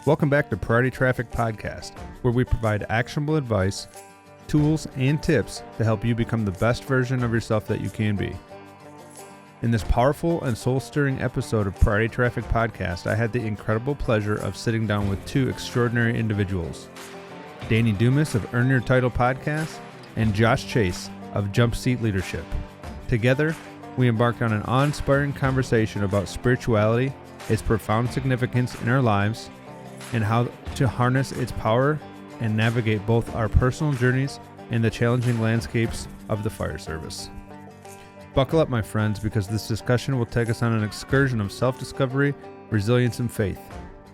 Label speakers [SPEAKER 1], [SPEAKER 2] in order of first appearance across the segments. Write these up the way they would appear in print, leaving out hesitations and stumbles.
[SPEAKER 1] Welcome back to Priority Traffic Podcast, where we provide actionable advice, tools, and tips to help you become the best version of yourself that you can be. In this powerful and soul-stirring episode of Priority Traffic Podcast, I had the incredible pleasure of sitting down with two extraordinary individuals, Dumas of Earn Your Title Podcast and Josh Chase of Jump Seat Leadership. Together, we embarked on an awe-inspiring conversation about spirituality, its profound significance in our lives, and how to harness its power and navigate both our personal journeys and the challenging landscapes of the fire service. Buckle up, my friends, because this discussion will take us on an excursion of self-discovery, resilience, and faith.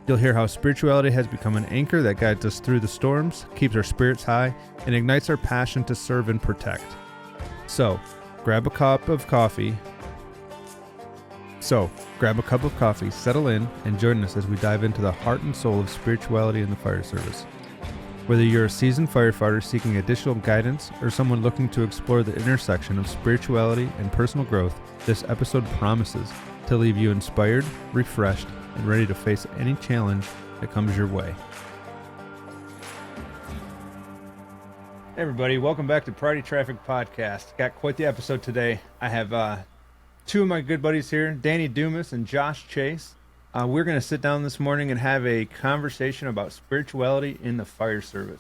[SPEAKER 1] You'll hear how spirituality has become an anchor that guides us through the storms, keeps our spirits high, and ignites our passion to serve and protect. So, grab a cup of coffee, settle in, and join us as we dive into the heart and soul of spirituality in the fire service. Whether you're a seasoned firefighter seeking additional guidance or someone looking to explore the intersection of spirituality and personal growth, this episode promises to leave you inspired, refreshed, and ready to face any challenge that comes your way. Hey everybody, welcome back to Priority Traffic Podcast. Got quite the episode today. I have two of my good buddies here, Dumas and Josh Chase. We're going to sit down this morning and have a conversation about spirituality in the fire service.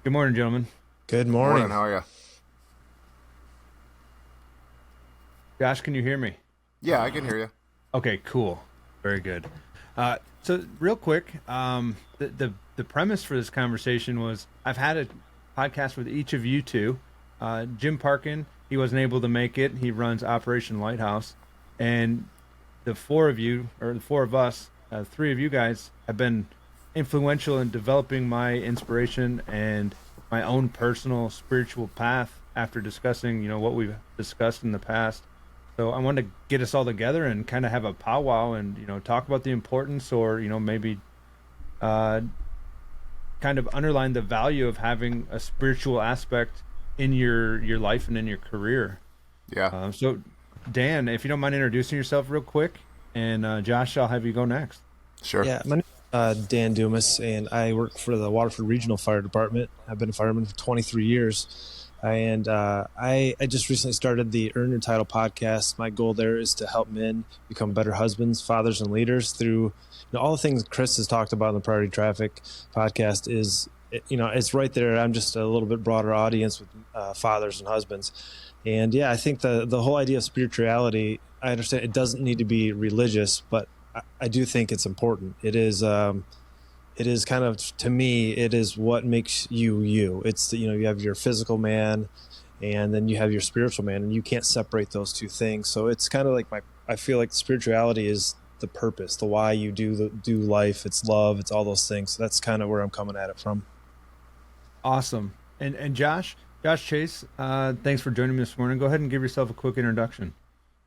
[SPEAKER 1] Good morning, gentlemen.
[SPEAKER 2] Good morning.
[SPEAKER 3] How are you?
[SPEAKER 1] Josh, can you hear me?
[SPEAKER 3] Yeah, I can hear you.
[SPEAKER 1] Okay, cool. Very good. So real quick, the premise for this conversation was I've had a podcast with each of you two. Jim Parkin, he wasn't able to make it. He runs Operation Lighthouse. And the four of us, three of you guys have been influential in developing my inspiration and my own personal spiritual path after discussing, what we've discussed in the past. So I wanted to get us all together and kind of have a powwow and, talk about the importance or, maybe kind of underline the value of having a spiritual aspect in your life and in your career.
[SPEAKER 3] Yeah.
[SPEAKER 1] So Dan, if you don't mind introducing yourself real quick, and Josh, I'll have you go next.
[SPEAKER 3] Sure.
[SPEAKER 2] Yeah, my name is Dan Dumas, and I work for the Waterford Regional Fire Department. I've been a fireman for 23 years, and I just recently started the Earn Your Title podcast. My goal there is to help men become better husbands, fathers, and leaders through all the things Chris has talked about in the Priority Traffic podcast. It's right there. I'm just a little bit broader audience with fathers and husbands. And yeah, I think the whole idea of spirituality, I understand it doesn't need to be religious, but I do think it's important. It is kind of, to me, it is what makes you you. It's, you have your physical man and then you have your spiritual man, and you can't separate those two things. So it's kind of like I feel like spirituality is the purpose, the why you do life. It's love. It's all those things. So that's kind of where I'm coming at it from.
[SPEAKER 1] Awesome. And Josh Chase, thanks for joining me this morning. Go ahead and give yourself a quick introduction.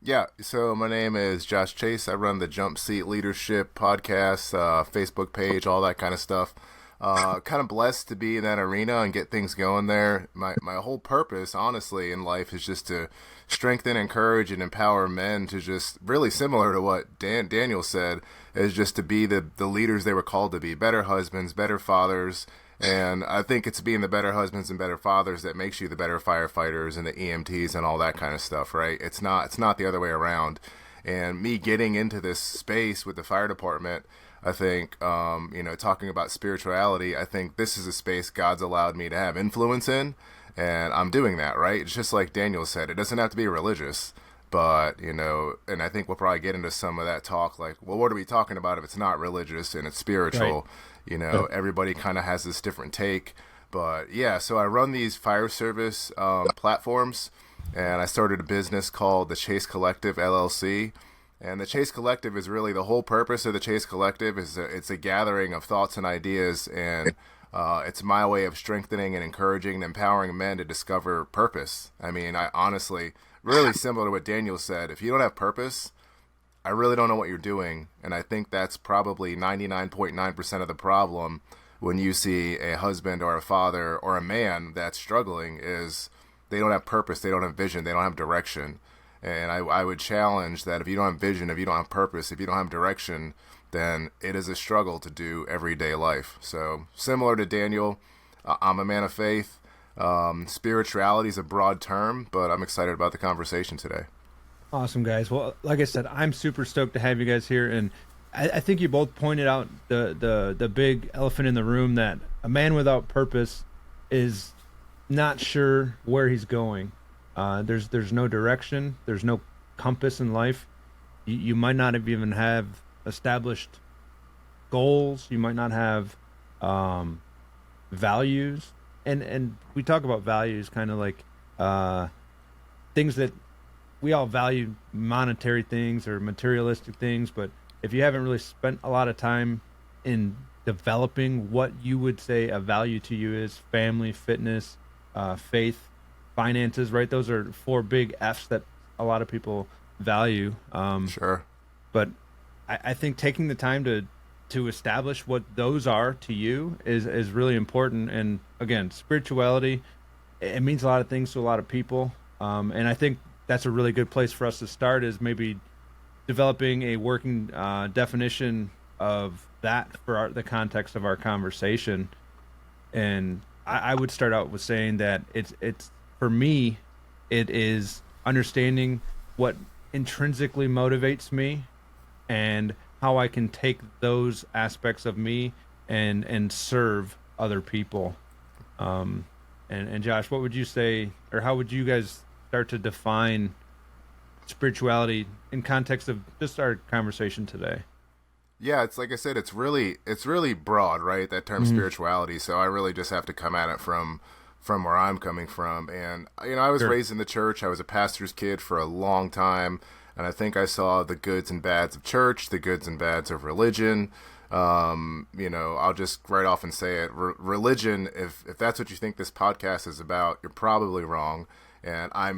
[SPEAKER 3] Yeah, so my name is Josh Chase. I run the Jump Seat Leadership podcast, Facebook page, all that kind of stuff. Kind of blessed to be in that arena and get things going there. My whole purpose, honestly, in life is just to strengthen, encourage, and empower men to just, really similar to what Daniel said, is just to be the leaders they were called to be, better husbands, better fathers. And I think it's being the better husbands and better fathers that makes you the better firefighters and the EMTs and all that kind of stuff, right? It's not the other way around. And me getting into this space with the fire department, I think, talking about spirituality, I think this is a space God's allowed me to have influence in, and I'm doing that, right? It's just like Daniel said, it doesn't have to be religious, but, and I think we'll probably get into some of that talk, like, well, what are we talking about if it's not religious and it's spiritual? Right. Everybody kind of has this different take, but yeah, so I run these fire service platforms, and I started a business called the Chase Collective LLC. And the Chase Collective is really the whole purpose of the Chase Collective is it's a gathering of thoughts and ideas, and it's my way of strengthening and encouraging and empowering men to discover purpose. I mean, I honestly, really similar to what Daniel said, if you don't have purpose, I really don't know what you're doing. And I think that's probably 99.9% of the problem when you see a husband or a father or a man that's struggling is they don't have purpose, they don't have vision, they don't have direction. And I would challenge that if you don't have vision, if you don't have purpose, if you don't have direction, then it is a struggle to do everyday life. So similar to Daniel, I'm a man of faith. Spirituality is a broad term, but I'm excited about the conversation today.
[SPEAKER 1] Awesome, guys. Well, like I said, I'm super stoked to have you guys here, and I think you both pointed out the big elephant in the room, that a man without purpose is not sure where he's going. There's no direction. There's no compass in life. You might not even have established goals. You might not have values. And we talk about values kind of like things that we all value, monetary things or materialistic things. But if you haven't really spent a lot of time in developing what you would say a value to you is, family, fitness, faith, finances, right? Those are 4 big F's that a lot of people value.
[SPEAKER 3] Sure.
[SPEAKER 1] But I think taking the time to establish what those are to you is really important. And again, spirituality, it means a lot of things to a lot of people. And I think that's a really good place for us to start, is maybe developing a working definition of that for the context of our conversation. And I would start out with saying that it's for me, it is understanding what intrinsically motivates me and how I can take those aspects of me and serve other people. And Josh, what would you say, or how would you guys start to define spirituality in context of just our conversation today?
[SPEAKER 3] Yeah, it's like I said, it's really broad, right? That term spirituality. So I really just have to come at it from where I'm coming from. And I was raised in the church. I was a pastor's kid for a long time, and I think I saw the goods and bads of church, the goods and bads of religion. I'll just right off and say it. Religion, if that's what you think this podcast is about, you're probably wrong. And I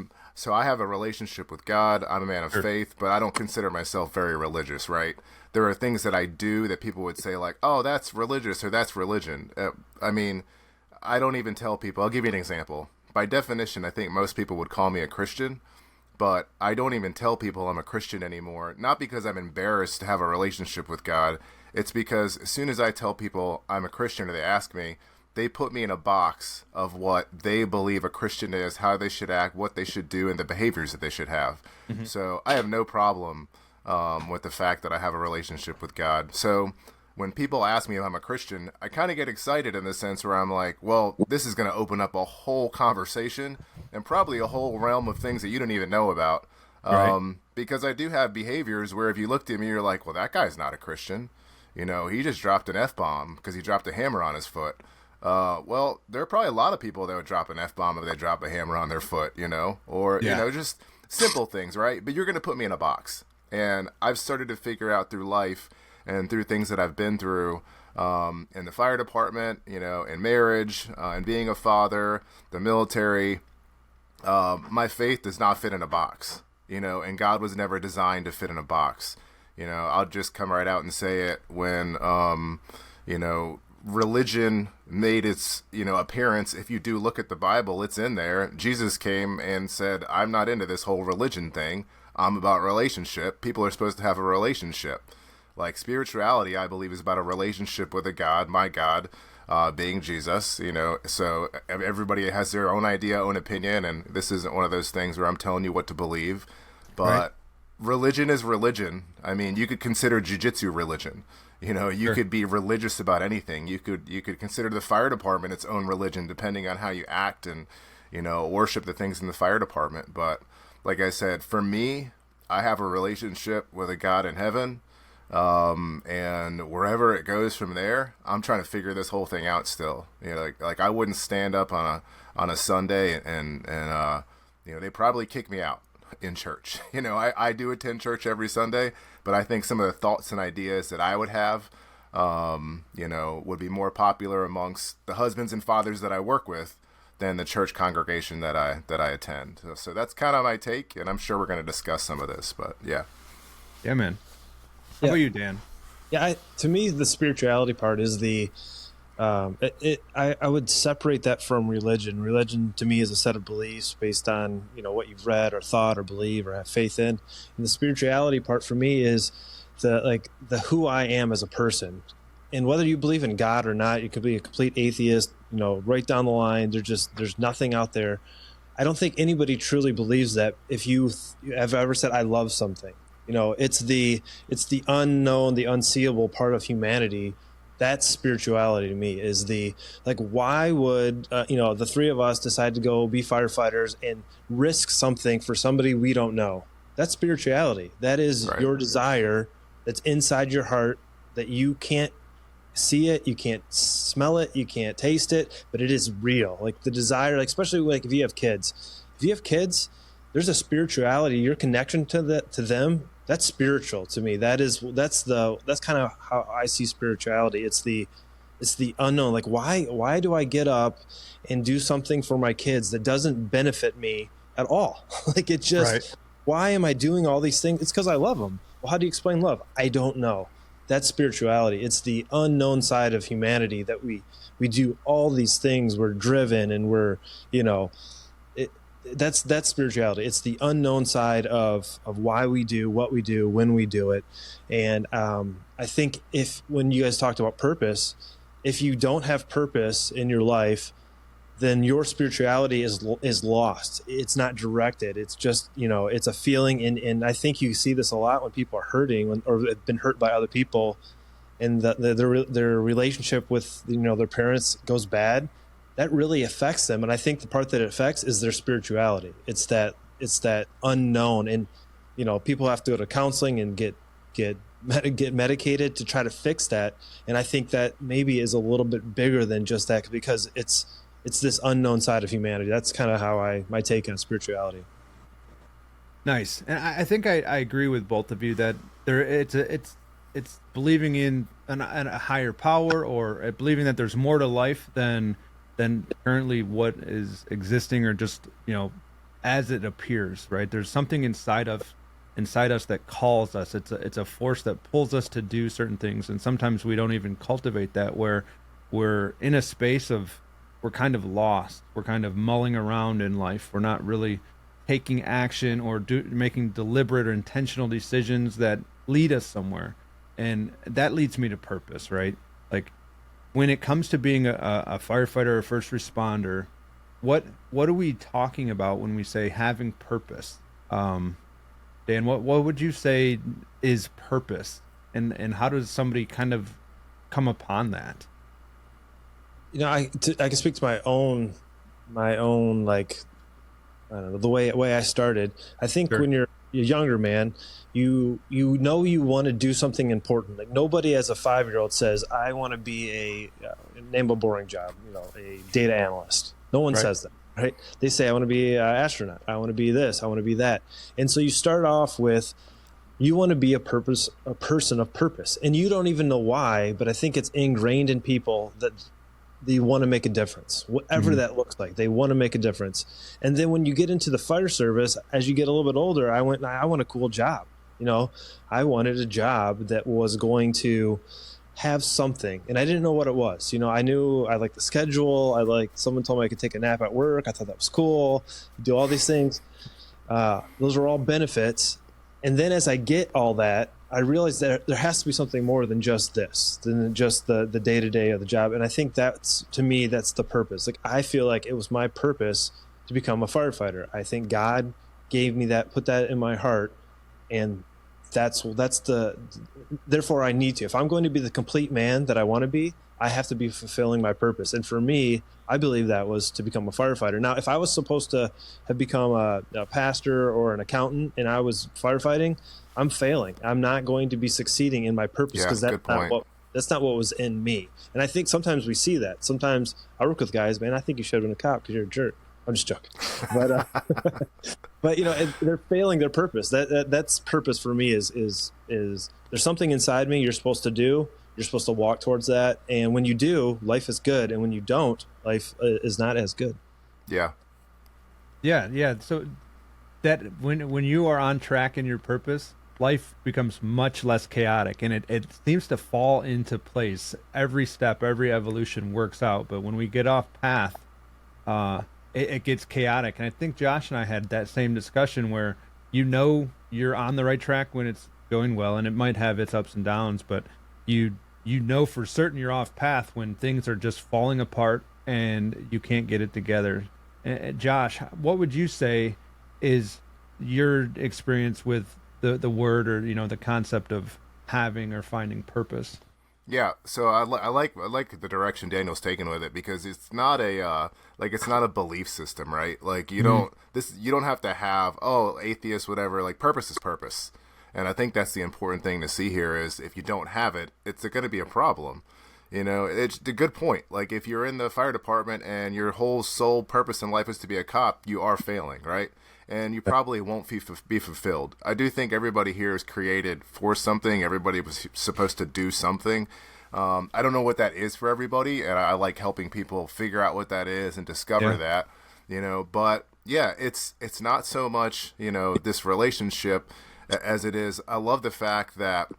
[SPEAKER 3] have a relationship with God. I'm a man of faith, but I don't consider myself very religious, right? There are things that I do that people would say like, oh, that's religious or that's religion. I don't even tell people. I'll give you an example. By definition, I think most people would call me a Christian, but I don't even tell people I'm a Christian anymore. Not because I'm embarrassed to have a relationship with God. It's because as soon as I tell people I'm a Christian or they ask me, they put me in a box of what they believe a Christian is, how they should act, what they should do, and the behaviors that they should have. Mm-hmm. So I have no problem with the fact that I have a relationship with God. So when people ask me if I'm a Christian, I kind of get excited in the sense where I'm like, well, this is going to open up a whole conversation and probably a whole realm of things that you don't even know about. Right. Because I do have behaviors where if you looked at me, you're like, well, that guy's not a Christian. He just dropped an F-bomb because he dropped a hammer on his foot. Well, there are probably a lot of people that would drop an F-bomb if they drop a hammer on their foot, or, just simple things, right? But you're going to put me in a box. And I've started to figure out through life and through things that I've been through in the fire department, in marriage, and being a father, the military, my faith does not fit in a box, and God was never designed to fit in a box. I'll just come right out and say it when, religion made its, appearance. If you do look at the Bible, it's in there. Jesus came and said, I'm not into this whole religion thing. I'm about relationship. People are supposed to have a relationship. Like spirituality, I believe, is about a relationship with a God, my God, being Jesus, so everybody has their own idea, own opinion. And this isn't one of those things where I'm telling you what to believe, but right. Religion is religion. I mean, you could consider jiu-jitsu religion. You could be religious about anything. You could consider the fire department its own religion, depending on how you act and, worship the things in the fire department. But like I said, for me, I have a relationship with a God in heaven. And wherever it goes from there, I'm trying to figure this whole thing out still. Like I wouldn't stand up on a Sunday and they probably kick me out in church. I do attend church every Sunday, but I think some of the thoughts and ideas that I would have, would be more popular amongst the husbands and fathers that I work with than the church congregation that I attend. So that's kind of my take, and I'm sure we're going to discuss some of this, but yeah.
[SPEAKER 1] Yeah, man. How about you, Dan?
[SPEAKER 2] Yeah, to me, the spirituality part is the I would separate that from religion. Religion to me is a set of beliefs based on, what you've read or thought or believe or have faith in. And the spirituality part for me is the who I am as a person. And whether you believe in God or not, you could be a complete atheist, right down the line. There's nothing out there. I don't think anybody truly believes that if you have ever said, I love something. It's the unknown, the unseeable part of humanity. That's spirituality to me, is why would, the three of us decide to go be firefighters and risk something for somebody we don't know? That's spirituality. That is
[SPEAKER 3] Right.
[SPEAKER 2] your desire that's inside your heart that you can't see it, you can't smell it, you can't taste it, but it is real. Like the desire, especially if you have kids. If you have kids, there's a spirituality, your connection to them, that's spiritual to me. That's kind of how I see spirituality. It's the unknown. Like why do I get up and do something for my kids that doesn't benefit me at all? Like it just
[SPEAKER 1] Right.
[SPEAKER 2] Why am I doing all these things? It's because I love them. Well, how do you explain love? I don't know. That's spirituality. It's the unknown side of humanity that we do all these things. We're driven and we're, that's spirituality. It's the unknown side of why we do what we do, when we do it. And I think when you guys talked about purpose, if you don't have purpose in your life, then your spirituality is lost. It's not directed. It's just, it's a feeling. And I think you see this a lot when people are hurting or have been hurt by other people, and their relationship with, their parents goes bad. That really affects them. And I think the part that it affects is their spirituality. It's that unknown. And, people have to go to counseling and get medicated to try to fix that. And I think that maybe is a little bit bigger than just that, because it's this unknown side of humanity. That's kind of how my take on spirituality.
[SPEAKER 1] Nice. And I think I agree with both of you that it's believing in a higher power, or believing that there's more to life than currently what is existing, or just, as it appears, right? There's something inside us that calls us. It's a force that pulls us to do certain things, and sometimes we don't even cultivate that, where we're in a space of, we're kind of lost. We're kind of mulling around in life. We're not really taking action or making deliberate or intentional decisions that lead us somewhere. And that leads me to purpose, right? Like when it comes to being a firefighter or a first responder, what are we talking about when we say having purpose? Dan, what would you say is purpose? And how does somebody kind of come upon that?
[SPEAKER 2] I can speak to my own like, I don't know, the way I started. I think
[SPEAKER 1] Sure.
[SPEAKER 2] when you're a younger man, you want to do something important. Like nobody as a 5-year-old says, I want to be name a boring job, a data analyst. No one
[SPEAKER 1] Right.
[SPEAKER 2] says that, right? They say, I want to be an astronaut. I want to be this. I want to be that. And so you start off with, you want to be a person of purpose, and you don't even know why, but I think it's ingrained in people that they want to make a difference, whatever that looks like. They want to make a difference. And then when you get into the fire service, as you get a little bit older, I want a cool job. I wanted a job that was going to have something, and I didn't know what it was. I knew I liked the schedule. Someone told me I could take a nap at work. I thought that was cool. Do all these things. Those are all benefits. And then as I get all that, I realized that there has to be something more than just this, than just the day-to-day of the job. And I think to me, that's the purpose. Like, I feel like it was my purpose to become a firefighter. I think God gave me that, put that in my heart. And therefore I need to. If I'm going to be the complete man that I want to be, I have to be fulfilling my purpose. And for me, I believe that was to become a firefighter. Now, if I was supposed to have become a pastor or an accountant and I was firefighting, I'm failing. I'm not going to be succeeding in my purpose, because that's not what was in me. And I think sometimes we see that. Sometimes I work with guys, man, I think you should have been a cop because you're a jerk. I'm just joking. But but they're failing their purpose. That's purpose for me is there's something inside me you're supposed to do. You're supposed to walk towards that. And when you do, life is good. And when you don't, life is not as good.
[SPEAKER 3] Yeah.
[SPEAKER 1] Yeah. So that when you are on track in your purpose, life becomes much less chaotic, and it seems to fall into place. Every step, every evolution works out. But when we get off path, uh, it gets chaotic. And I think Josh and I had that same discussion where you're on the right track when it's going well, and it might have its ups and downs, but you know for certain you're off path when things are just falling apart and you can't get it together. Josh, what would you say is your experience with the word, or the concept of having or finding purpose?
[SPEAKER 3] Yeah, so I like the direction Daniel's taken with it, because it's not a it's not a belief system, right? Like you don't have to have, oh, atheist, whatever. Like, purpose is purpose, and I think that's the important thing to see here is if you don't have it, it's going to be a problem. It's a good point. Like, if you're in the fire department and your whole sole purpose in life is to be a cop, you are failing, right? And you probably won't be fulfilled. I do think everybody here is created for something. Everybody was supposed to do something. I don't know what that is for everybody, and I like helping people figure out what that is and discover that. But yeah, it's not so much this relationship as it is. I love the fact that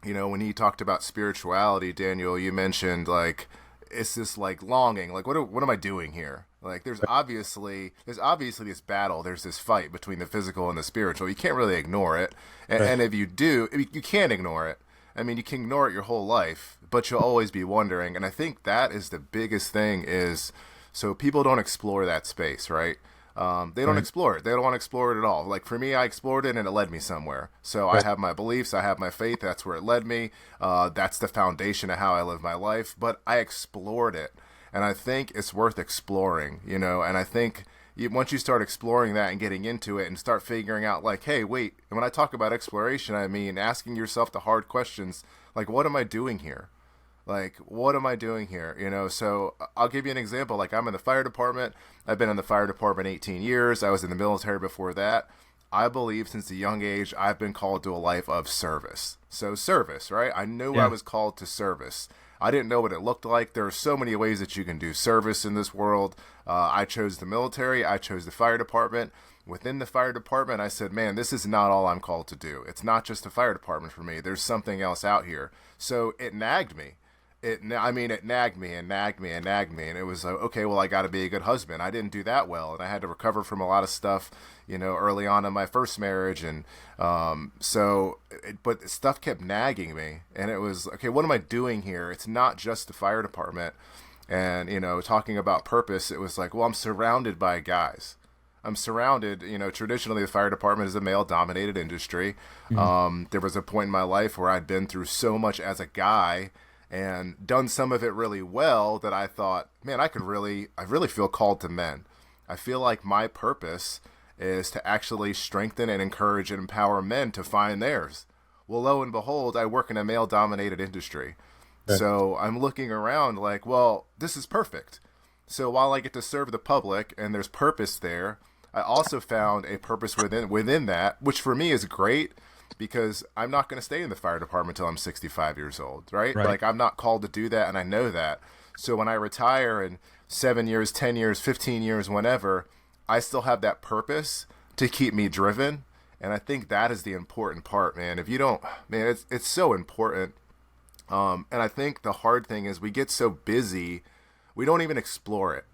[SPEAKER 3] when he talked about spirituality, Daniel, you mentioned like it's this like longing, like what am I doing here? Like there's obviously this battle, there's this fight between the physical and the spiritual. You can't really ignore it, and if you do, you can't ignore it. I mean, you can ignore it your whole life, but you'll always be wondering. And I think that is the biggest thing, is so people don't explore that space, right? They don't explore it. They don't want to explore it at all. Like for me, I explored it and it led me somewhere. So I have my beliefs, I have my faith. That's where it led me. That's the foundation of how I live my life. But I explored it, and I think it's worth exploring. And I think once you start exploring that and getting into it and start figuring out, like, hey, wait. And when I talk about exploration, I mean asking yourself the hard questions, like, what am I doing here? Like, what am I doing here? So I'll give you an example. Like, I'm in the fire department. I've been in the fire department 18 years. I was in the military before that. I believe since a young age, I've been called to a life of service. So service, right? I knew I was called to service. I didn't know what it looked like. There are so many ways that you can do service in this world. I chose the military. I chose the fire department. Within the fire department, I said, man, this is not all I'm called to do. It's not just the fire department for me. There's something else out here. So it nagged me. It nagged me and nagged me and nagged me. And it was like, okay, well, I got to be a good husband. I didn't do that well. And I had to recover from a lot of stuff, early on in my first marriage. And but stuff kept nagging me. And it was, okay, what am I doing here? It's not just the fire department. And, talking about purpose, it was like, well, I'm surrounded by guys. I'm surrounded, traditionally the fire department is a male-dominated industry. Mm-hmm. There was a point in my life where I'd been through so much as a guy and done some of it really well that I thought, man, I really feel called to men. I feel like my purpose is to actually strengthen and encourage and empower men to find theirs. Well, lo and behold, I work in a male-dominated industry. Okay. So I'm looking around like, well, this is perfect. So while I get to serve the public and there's purpose there, I also found a purpose within that, which for me is great, because I'm not going to stay in the fire department until I'm 65 years old, right? Like, I'm not called to do that, and I know that. So when I retire in 7 years, 10 years, 15 years, whenever, I still have that purpose to keep me driven. And I think that is the important part, man. If you don't, man, it's so important. And I think the hard thing is we get so busy, we don't even explore it.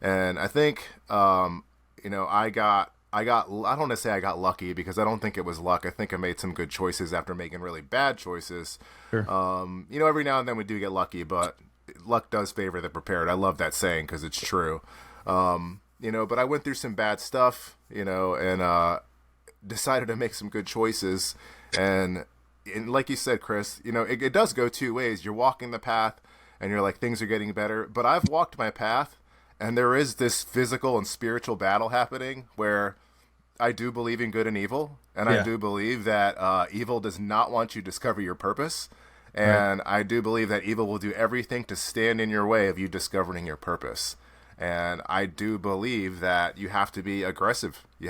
[SPEAKER 3] And I think, I don't want to say I got lucky, because I don't think it was luck. I think I made some good choices after making really bad choices. Sure. Every now and then we do get lucky, but luck does favor the prepared. I love that saying because it's true. But I went through some bad stuff, and decided to make some good choices. And like you said, Chris, it does go two ways. You're walking the path and you're like, things are getting better. But I've walked my path, and there is this physical and spiritual battle happening where I do believe in good and evil. And I do believe that evil does not want you to discover your purpose. And I do believe that evil will do everything to stand in your way of you discovering your purpose. And I do believe that you have to be aggressive. You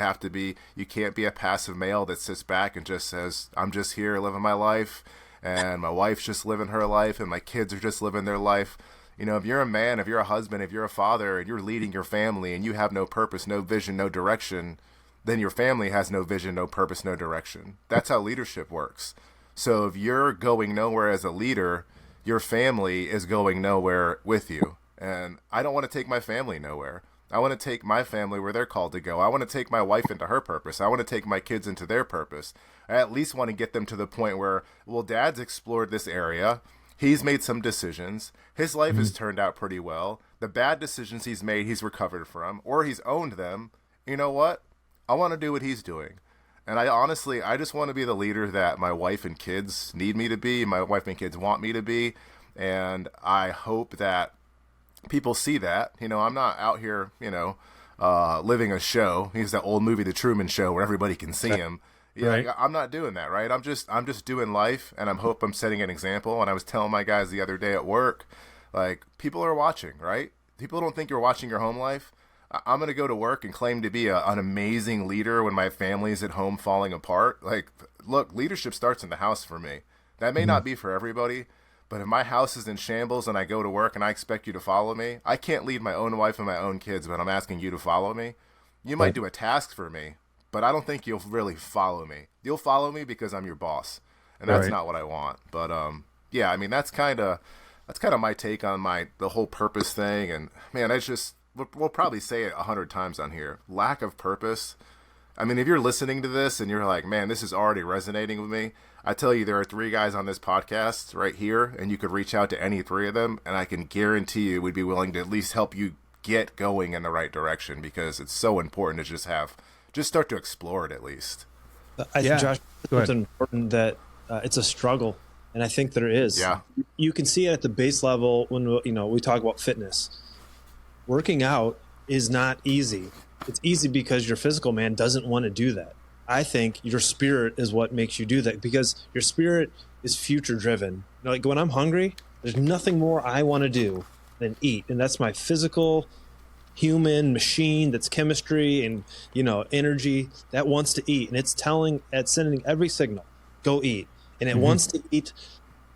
[SPEAKER 3] can't be a passive male that sits back and just says, I'm just here living my life, and my wife's just living her life, and my kids are just living their life. If you're a man, if you're a husband, if you're a father, and you're leading your family and you have no purpose, no vision, no direction, then your family has no vision, no purpose, no direction. That's how leadership works. So if you're going nowhere as a leader, your family is going nowhere with you. And I don't want to take my family nowhere. I want to take my family where they're called to go. I want to take my wife into her purpose. I want to take my kids into their purpose. I at least want to get them to the point where, well, dad's explored this area. He's made some decisions. His life has turned out pretty well. The bad decisions he's made, he's recovered from, or he's owned them. You know what? I want to do what he's doing. And I just want to be the leader that my wife and kids need me to be. My wife and kids want me to be. And I hope that people see that. I'm not out here, living a show. He's that old movie, The Truman Show, where everybody can see him. Yeah, right. I'm not doing that, right? I'm just doing life, and I hope I'm setting an example. And I was telling my guys the other day at work, like, people are watching, right? People don't think you're watching your home life. I'm going to go to work and claim to be an amazing leader when my family's at home falling apart. Like, look, leadership starts in the house for me. That may not be for everybody, but if my house is in shambles and I go to work and I expect you to follow me, I can't lead my own wife and my own kids, but I'm asking you to follow me. You might do a task for me, but I don't think you'll really follow me. You'll follow me because I'm your boss, and that's not what I want. But yeah, I mean, that's kind of my take on the whole purpose thing. And man, we'll probably say it 100 times on here. Lack of purpose. I mean, if you're listening to this and you're like, man, this is already resonating with me, I tell you, there are 3 guys on this podcast right here, and you could reach out to any 3 of them, and I can guarantee you we'd be willing to at least help you get going in the right direction, because it's so important to just start to explore it at least.
[SPEAKER 2] I think, Josh, it's important that it's a struggle, and I think there is.
[SPEAKER 3] Yeah.
[SPEAKER 2] You can see it at the base level when we talk about fitness. Working out is not easy. It's easy because your physical man doesn't want to do that. I think your spirit is what makes you do that, because your spirit is future driven. Like, when I'm hungry, there's nothing more I want to do than eat. And that's my physical human machine that's chemistry and, energy that wants to eat. And it's sending every signal, go eat. And it wants to eat,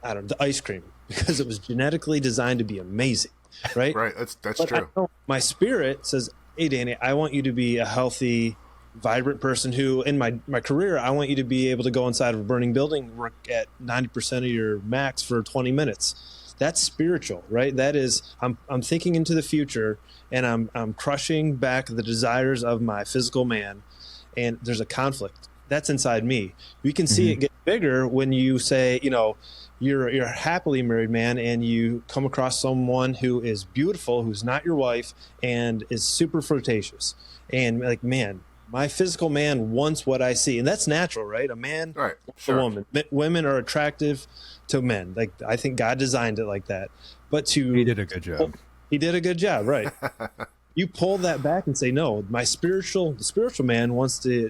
[SPEAKER 2] the ice cream, because it was genetically designed to be amazing. Right.
[SPEAKER 3] Right. That's true.
[SPEAKER 2] My spirit says, hey, Danny, I want you to be a healthy, vibrant person who, in my career, I want you to be able to go inside of a burning building, work at 90% of your max for 20 minutes. That's spiritual, right? That is, I'm thinking into the future, and I'm crushing back the desires of my physical man, and there's a conflict that's inside me. We can see it get bigger when you say, you're a happily married man, and you come across someone who is beautiful, who's not your wife, and is super flirtatious. And like, man, my physical man wants what I see. And that's natural, right? A man,
[SPEAKER 3] right, sure.
[SPEAKER 2] A woman. Women are attractive to men. Like, I think God designed it like that. But
[SPEAKER 1] He did a good job.
[SPEAKER 2] He did a good job, right? You pull that back and say, no, the spiritual man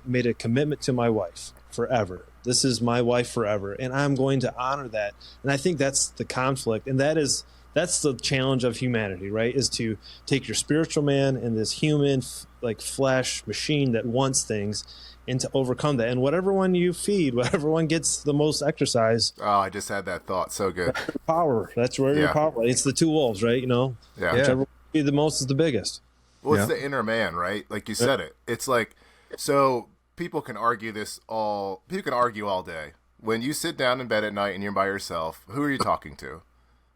[SPEAKER 2] made a commitment to my wife forever. This is my wife forever, and I'm going to honor that. And I think that's the conflict, and that's the challenge of humanity, right? Is to take your spiritual man and this human, like, flesh machine that wants things, and to overcome that. And whatever one you feed, whatever one gets the most exercise.
[SPEAKER 3] Oh, I just had that thought. So good.
[SPEAKER 2] That's your power. That's where your power. It's the 2 wolves, right?
[SPEAKER 3] Yeah.
[SPEAKER 2] Whichever one you feed the most is the biggest.
[SPEAKER 3] Well, it's the inner man, right? Like you said it. It's like, so people can argue all day. When you sit down in bed at night and you're by yourself, who are you talking to?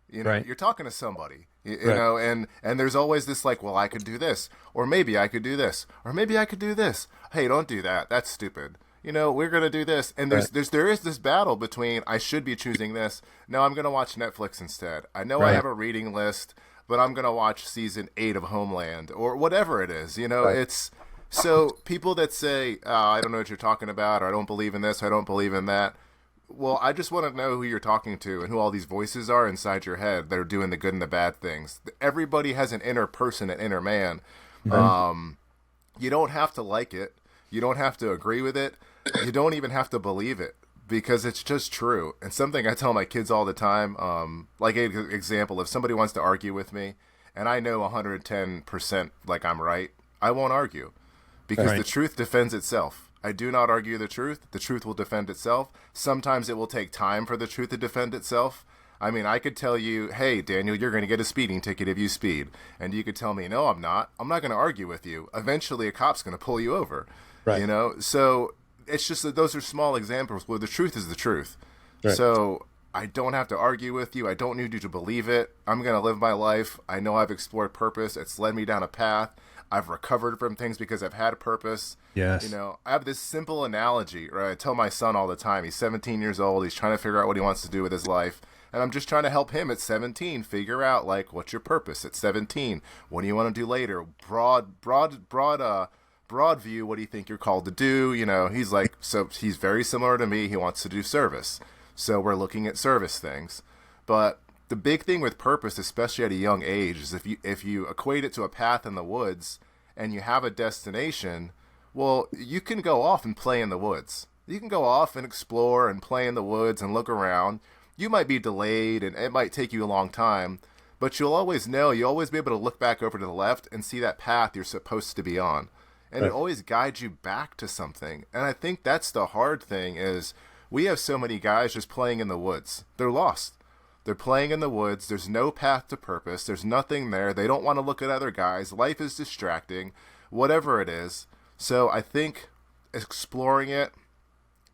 [SPEAKER 3] You're talking to somebody, you know, and there's always this like, well, I could do this, or maybe I could do this, or maybe I could do this. Hey, don't do that. That's stupid. We're going to do this. And there is this battle between, I should be choosing this. No, I'm going to watch Netflix instead. I know I have a reading list, but I'm going to watch season 8 of Homeland, or whatever it is. It's so people that say, I don't know what you're talking about, or I don't believe in this, or I don't believe in that. Well, I just want to know who you're talking to and who all these voices are inside your head that are doing the good and the bad things. Everybody has an inner person, an inner man. You don't have to like it. You don't have to agree with it. You don't even have to believe it, because it's just true. And something I tell my kids all the time, like an example, if somebody wants to argue with me and I know 110% like I'm right, I won't argue, because the truth defends itself. I do not argue the truth. The truth will defend itself. Sometimes it will take time for the truth to defend itself. I mean, I could tell you, hey, Daniel, you're going to get a speeding ticket if you speed. And you could tell me, no, I'm not. I'm not going to argue with you. Eventually, a cop's going to pull you over.
[SPEAKER 2] Right.
[SPEAKER 3] You know, so it's just that those are small examples where the truth is the truth.
[SPEAKER 2] Right.
[SPEAKER 3] So I don't have to argue with you. I don't need you to believe it. I'm going to live my life. I know I've explored purpose. It's led me down a path. I've recovered from things because I've had a purpose.
[SPEAKER 1] Yes.
[SPEAKER 3] You know, I have this simple analogy, right? I tell my son all the time. He's 17 years old. He's trying to figure out what he wants to do with his life. And I'm just trying to help him at 17 figure out, like, what's your purpose at 17? What do you want to do later? Broad view, what do you think you're called to do? You know, he's like, so he's very similar to me. He wants to do service. So we're looking at service things. But the big thing with purpose, especially at a young age, is if you equate it to a path in the woods and you have a destination, well, you can go off and play in the woods. You can go off and explore and play in the woods and look around. You might be delayed and it might take you a long time, but you'll always know, you'll always be able to look back over to the left and see that path you're supposed to be on. And it always guides you back to something. And I think that's the hard thing is we have so many guys just playing in the woods. They're lost. They're playing in the woods. There's no path to purpose. There's nothing there. They don't want to look at other guys. Life is distracting, whatever it is. So I think exploring it,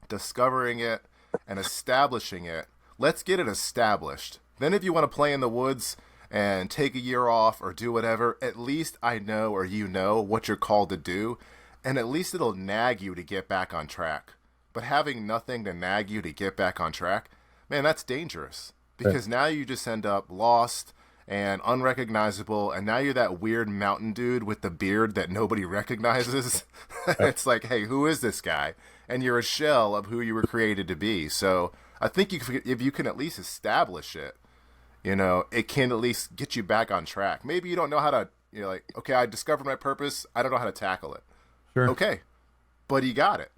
[SPEAKER 3] discovering it, and establishing it, let's get it established. Then if you want to play in the woods and take a year off or do whatever, at least I know or you know what you're called to do, and at least it'll nag you to get back on track. But having nothing to nag you to get back on track, man, that's dangerous. Because now you just end up lost and unrecognizable, and now you're that weird mountain dude with the beard that nobody recognizes. It's like, hey, who is this guy? And you're a shell of who you were created to be. So I think if you can at least establish it, you know, it can at least get you back on track. Maybe you don't know how to, you know, like, okay, I discovered my purpose. I don't know how to tackle it.
[SPEAKER 1] Sure.
[SPEAKER 3] Okay, but you got it.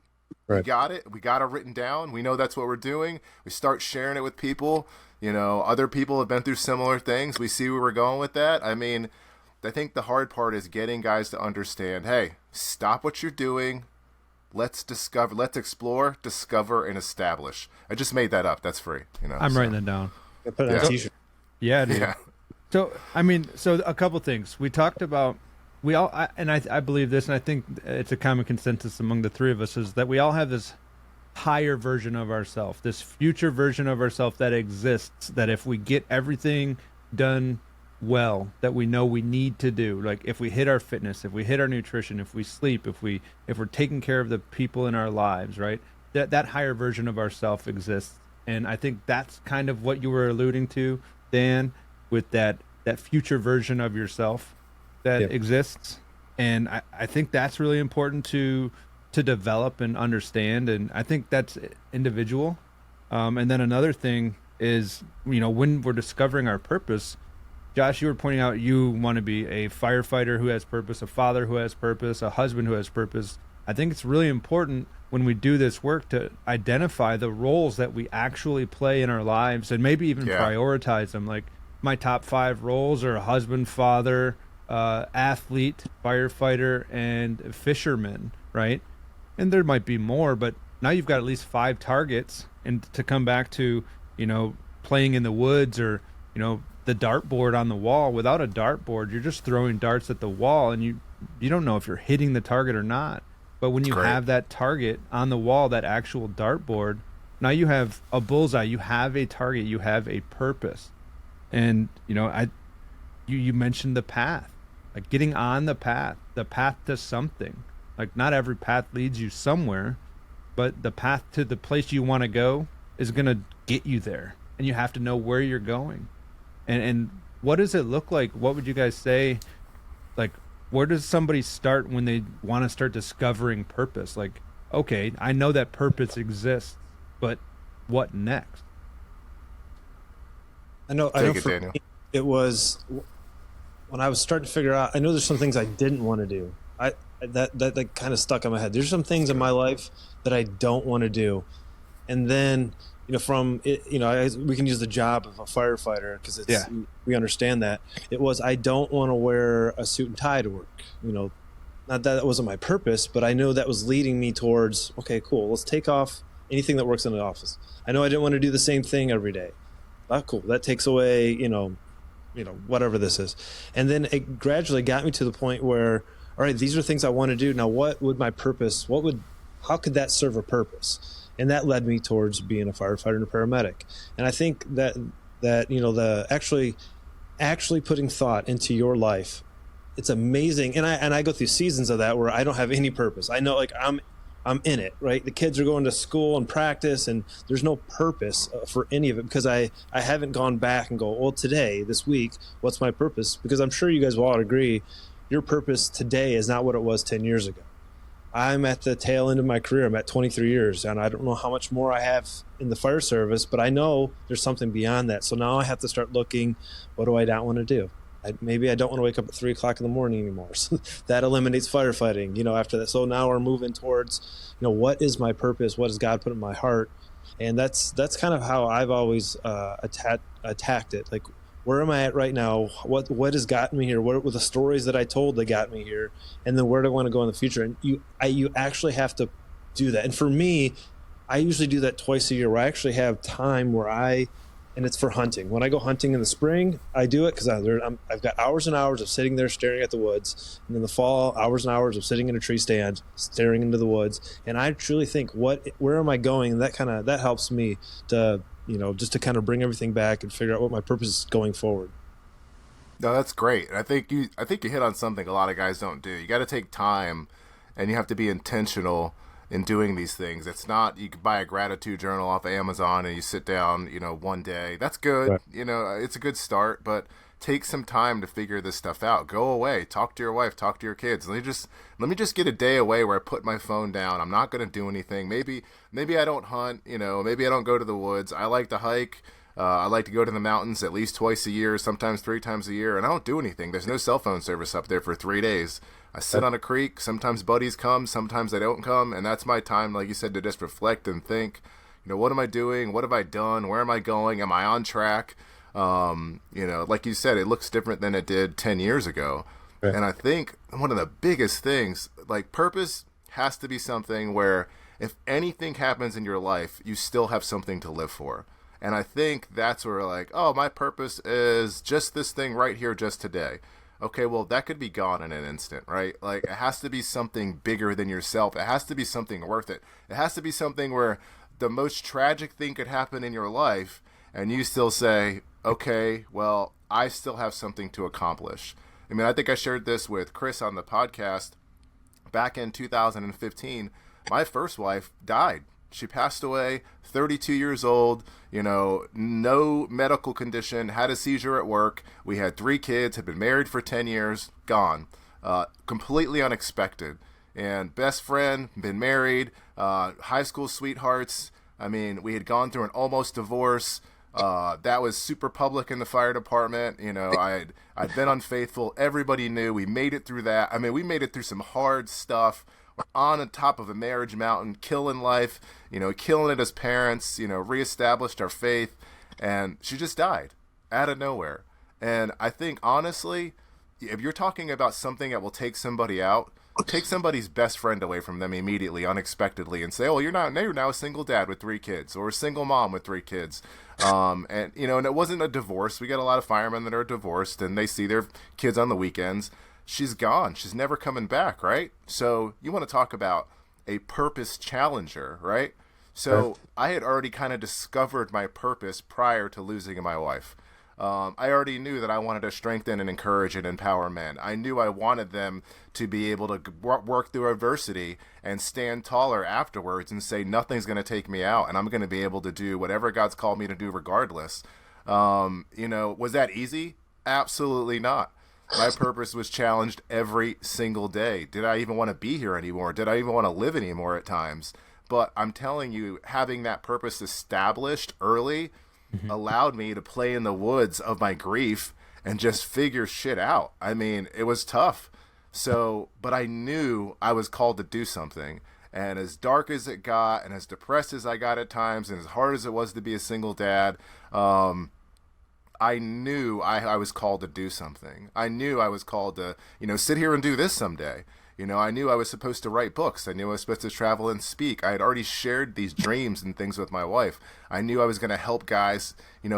[SPEAKER 2] Right.
[SPEAKER 3] We got it. We got it written down. We know that's what we're doing. We start sharing it with people. You know, other people have been through similar things. We see where we're going with that. I mean, I think the hard part is getting guys to understand, hey, stop what you're doing. Let's discover, let's explore, discover, and establish. I just made that up. That's free. You know,
[SPEAKER 1] I'm writing that down.
[SPEAKER 2] I put it on a t-shirt.
[SPEAKER 1] Yeah, dude.
[SPEAKER 3] Yeah.
[SPEAKER 1] So, I mean, so a couple things. We talked about, I believe this, and I think it's a common consensus among the three of us, is that we all have this higher version of ourselves, this future version of ourselves that exists, that if we get everything done well, that we know we need to do, like if we hit our fitness, if we hit our nutrition, if we sleep, if we're taking care of the people in our lives, right, that higher version of ourself exists. And I think that's kind of what you were alluding to, Dan, with that future version of yourself that exists. And I think that's really important to develop and understand. And I think that's individual. And then another thing is, you know, when we're discovering our purpose, Josh, you were pointing out you want to be a firefighter who has purpose, a father who has purpose, a husband who has purpose. I think it's really important when we do this work to identify the roles that we actually play in our lives and maybe even prioritize them. Like my top 5 roles are husband, father, athlete, firefighter, and fisherman, right? And there might be more, but now you've got at least 5 targets. And to come back to, you know, playing in the woods or, you know, the dartboard on the wall. Without a dartboard, you're just throwing darts at the wall, and you don't know if you're hitting the target or not. But when you have that target on the wall, that actual dartboard, now you have a bullseye. You have a target. You have a purpose. And, you know, you mentioned the path, like getting on the path to something. Like not every path leads you somewhere, but the path to the place you want to go is going to get you there. And you have to know where you're going. And what does it look like? What would you guys say? Like, where does somebody start when they want to start discovering purpose? Like, okay, I know that purpose exists, but what next?
[SPEAKER 2] I know for
[SPEAKER 3] Daniel.
[SPEAKER 2] me, it was when I was starting to figure out, I know there's some things I didn't want to do. That kind of stuck in my head. There's some things in my life that I don't want to do. And then, you know, from it, you know, we can use the job of a firefighter because it's we understand that. It was I don't want to wear a suit and tie to work. You know, not that wasn't my purpose, but I know that was leading me towards, okay, cool, let's take off anything that works in the office. I know I didn't want to do the same thing every day. Oh, cool, that takes away, you know, whatever this is. And then it gradually got me to the point where all right, these are things I want to do. Now, how could that serve a purpose? And that led me towards being a firefighter and a paramedic. And I think that the actually putting thought into your life, it's amazing. And I go through seasons of that where I don't have any purpose. I know, like, I'm in it, right? The kids are going to school and practice, and there's no purpose for any of it, because I haven't gone back and go, well, today, this week, what's my purpose? Because I'm sure you guys will all agree, your purpose today is not what it was 10 years ago. I'm at the tail end of my career. I'm at 23 years, and I don't know how much more I have in the fire service, but I know there's something beyond that. So now I have to start looking, what do I not want to do? Maybe I don't want to wake up at 3 o'clock in the morning anymore. So that eliminates firefighting, after that. So now we're moving towards, what is my purpose? What has God put in my heart? And that's kind of how I've always attacked it. Like, where am I at right now? What has gotten me here? What were the stories that I told that got me here? And then where do I want to go in the future? And you actually have to do that. And for me, I usually do that twice a year, where I actually have time and it's for hunting. When I go hunting in the spring, I do it because I've got hours and hours of sitting there staring at the woods. And in the fall, hours and hours of sitting in a tree stand, staring into the woods. And I truly think, where am I going? And that helps me to, just to kind of bring everything back and figure out what my purpose is going forward.
[SPEAKER 3] No, that's great. I think you hit on something a lot of guys don't do. You got to take time, and you have to be intentional in doing these things. It's not, you can buy a gratitude journal off of Amazon and you sit down, one day. That's good. Right. It's a good start, but take some time to figure this stuff out. Go away, talk to your wife, talk to your kids. Let me just get a day away where I put my phone down. I'm not going to do anything. Maybe I don't hunt, maybe I don't go to the woods. I like to hike. I like to go to the mountains at least twice a year, sometimes 3 times a year, and I don't do anything. There's no cell phone service up there for 3 days. I sit on a creek. Sometimes buddies come, sometimes they don't come, and that's my time, like you said, to just reflect and think, what am I doing? What have I done? Where am I going? Am I on track? Like you said, it looks different than it did 10 years ago. Right. And I think one of the biggest things, like, purpose has to be something where if anything happens in your life, you still have something to live for. And I think that's where, like, oh, my purpose is just this thing right here, just today. Okay, well, that could be gone in an instant, right? Like, it has to be something bigger than yourself. It has to be something worth it. It has to be something where the most tragic thing could happen in your life, and you still say, okay, well, I still have something to accomplish. I mean, I think I shared this with Chris on the podcast. Back in 2015, my first wife died. She passed away, 32 years old, no medical condition, had a seizure at work. We had 3 kids, had been married for 10 years, gone. Completely unexpected. And best friend, been married, high school sweethearts. I mean, we had gone through an almost divorce. That was super public in the fire department. I'd been unfaithful. Everybody knew. We made it through that. I mean, we made it through some hard stuff. We're on top of a marriage mountain, killing life, killing it as parents, reestablished our faith, and she just died out of nowhere. And I think, honestly, if you're talking about something that will take somebody out, take somebody's best friend away from them immediately, unexpectedly, and say, oh, you're now a single dad with 3 kids, or a single mom with 3 kids. And it wasn't a divorce. We got a lot of firemen that are divorced, and they see their kids on the weekends. She's gone. She's never coming back, right? So you want to talk about a purpose challenger, right? So I had already kind of discovered my purpose prior to losing my wife. I already knew that I wanted to strengthen and encourage and empower men. I knew I wanted them to be able to work through adversity and stand taller afterwards and say, nothing's going to take me out, and I'm going to be able to do whatever God's called me to do regardless. Was that easy? Absolutely not. My purpose was challenged every single day. Did I even want to be here anymore? Did I even want to live anymore at times? But I'm telling you, having that purpose established early allowed me to play in the woods of my grief and just figure shit out. I mean, it was tough. But I knew I was called to do something. And as dark as it got, and as depressed as I got at times, and as hard as it was to be a single dad, I knew I was called to do something. I knew I was called to, sit here and do this someday. I knew I was supposed to write books. I knew I was supposed to travel and speak. I had already shared these dreams and things with my wife. I knew I was going to help guys,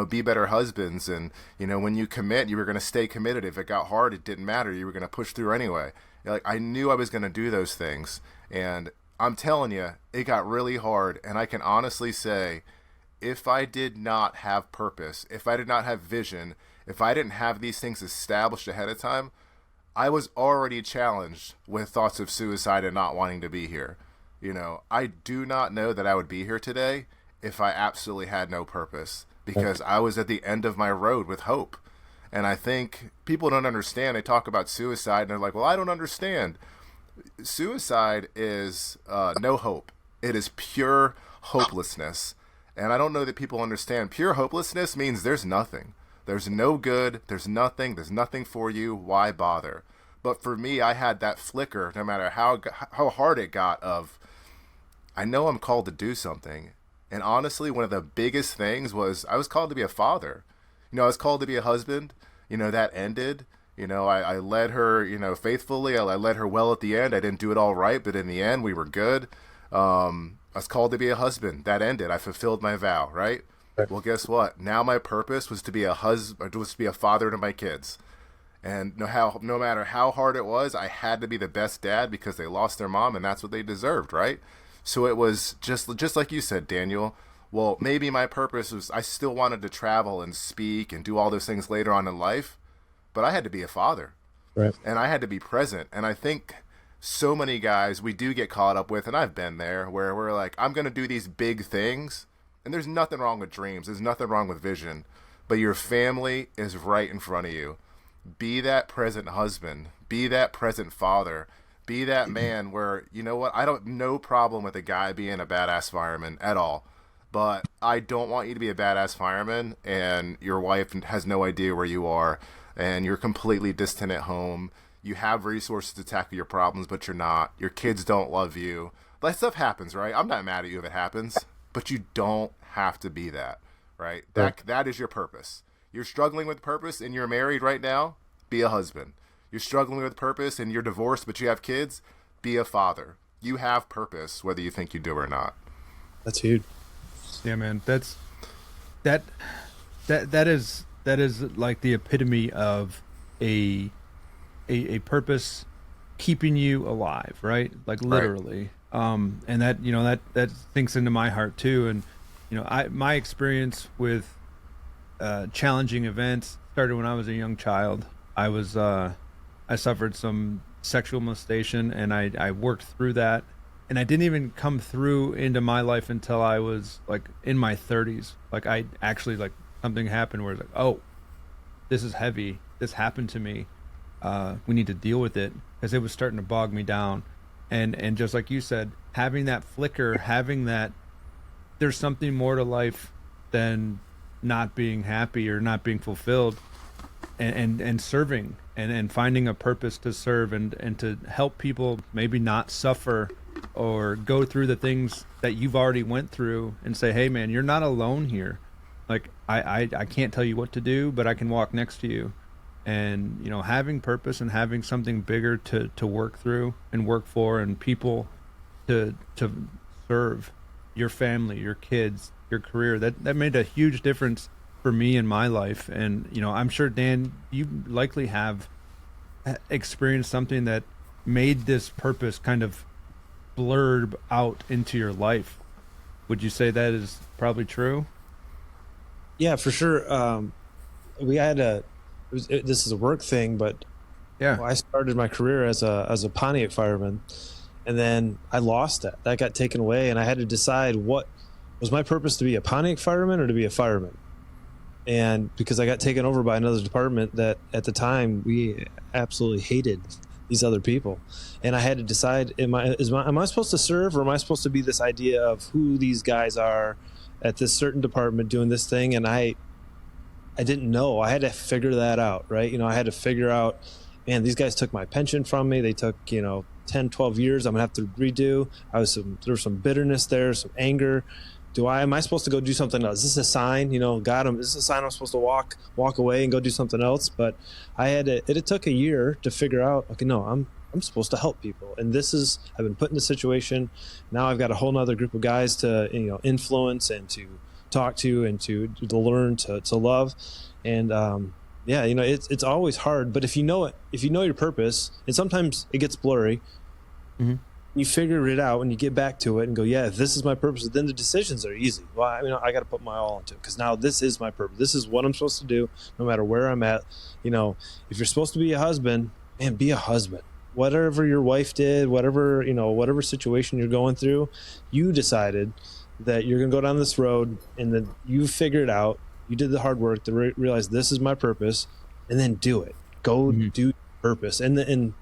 [SPEAKER 3] be better husbands. And, when you commit, you were going to stay committed. If it got hard, it didn't matter. You were going to push through anyway. Like, I knew I was going to do those things. And I'm telling you, it got really hard. And I can honestly say, if I did not have purpose, if I did not have vision, if I didn't have these things established ahead of time, I was already challenged with thoughts of suicide and not wanting to be here. You know, I do not know that I would be here today if I absolutely had no purpose, because I was at the end of my road with hope. And I think people don't understand. They talk about suicide and they're like, well, I don't understand. Suicide is no hope. It is pure hopelessness. And I don't know that people understand. Pure hopelessness means there's nothing. There's no good. There's nothing. There's nothing for you. Why bother? But for me, I had that flicker, no matter how hard it got, of, I know I'm called to do something. And honestly, one of the biggest things was I was called to be a father. You know, I was called to be a husband. You know, that ended. You know, I led her, you know, faithfully. I led her well at the end. I didn't do it all right, but in the end, we were good. I was called to be a husband. That ended. I fulfilled my vow, right? Well, guess what? Now my purpose was to be a husband, was to be a father to my kids. And no matter how hard it was, I had to be the best dad because they lost their mom, and that's what they deserved, right? So it was just like you said, Daniel. Well, maybe my purpose was I still wanted to travel and speak and do all those things later on in life, but I had to be a father.
[SPEAKER 2] Right.
[SPEAKER 3] And I had to be present. And I think so many guys we do get caught up with, and I've been there, where we're like, I'm going to do these big things. And there's nothing wrong with dreams. There's nothing wrong with vision. But your family is right in front of you. Be that present husband. Be that present father. Be that man where, you know what, I don't no problem with a guy being a badass fireman at all. But I don't want you to be a badass fireman and your wife has no idea where you are and you're completely distant at home. You have resources to tackle your problems, but you're not. Your kids don't love you. That stuff happens, right? I'm not mad at you if it happens, but you don't have to be that, right? That is your purpose. You're struggling with purpose and you're married right now, be a husband. You're struggling with purpose and you're divorced but you have kids, be a father. You have purpose whether you think you do or not.
[SPEAKER 2] That's huge.
[SPEAKER 1] Yeah, man. That is like the epitome of a purpose keeping you alive, right? Like literally. Right. And that, you know, that sinks into my heart too. And, you know, my experience with challenging events started when I was a young child. I suffered some sexual molestation and I worked through that. And I didn't even come through into my life until I was like in my 30s. Like I actually, like, something happened where it's like, oh, this is heavy. This happened to me. We need to deal with it, because it was starting to bog me down. And just like you said, having that flicker, having that, there's something more to life than not being happy or not being fulfilled, and serving and finding a purpose to serve and to help people maybe not suffer or go through the things that you've already went through, and say, hey man, you're not alone here. Like I can't tell you what to do, but I can walk next to you. And, you know, having purpose and having something bigger to work through and work for, and people to serve, your family, your kids, your career, that made a huge difference for me in my life. And, you know, I'm sure, Dan, you likely have experienced something that made this purpose kind of blurb out into your life. Would you say that is probably true?
[SPEAKER 2] Yeah, for sure. We had this is a work thing, but
[SPEAKER 1] yeah,
[SPEAKER 2] I started my career as a Pontiac fireman, and then I lost that. That got taken away, and I had to decide what was my purpose: to be a Pontiac fireman or to be a fireman. And because I got taken over by another department that at the time we absolutely hated these other people, and I had to decide: am I supposed to serve, or am I supposed to be this idea of who these guys are at this certain department doing this thing? And I didn't know. I had to figure that out, right? You know, I had to figure out, man, these guys took my pension from me. They took, 10, 12 years. I'm gonna have to redo. There was some bitterness there, some anger. Am I supposed to go do something else? Is this a sign? God, is this a sign I'm supposed to walk away and go do something else? But it took a year to figure out, okay, no, I'm supposed to help people. And I've been put in this situation. Now I've got a whole nother group of guys to, influence and to talk to and to learn to love. And Yeah, it's always hard, but if you know it, if you know your purpose, and sometimes it gets blurry,
[SPEAKER 1] Mm-hmm.
[SPEAKER 2] you figure it out and you get back to it and go, yeah, if this is my purpose, then the decisions are easy. Well, I got to put my all into it because now this is my purpose. This is what I'm supposed to do no matter where I'm at. If you're supposed to be a husband, man, be a husband. Whatever your wife did, whatever situation you're going through, you decided that you're going to go down this road and then you figure it out. You did the hard work to realize this is my purpose, and then do it. Go do your purpose. And then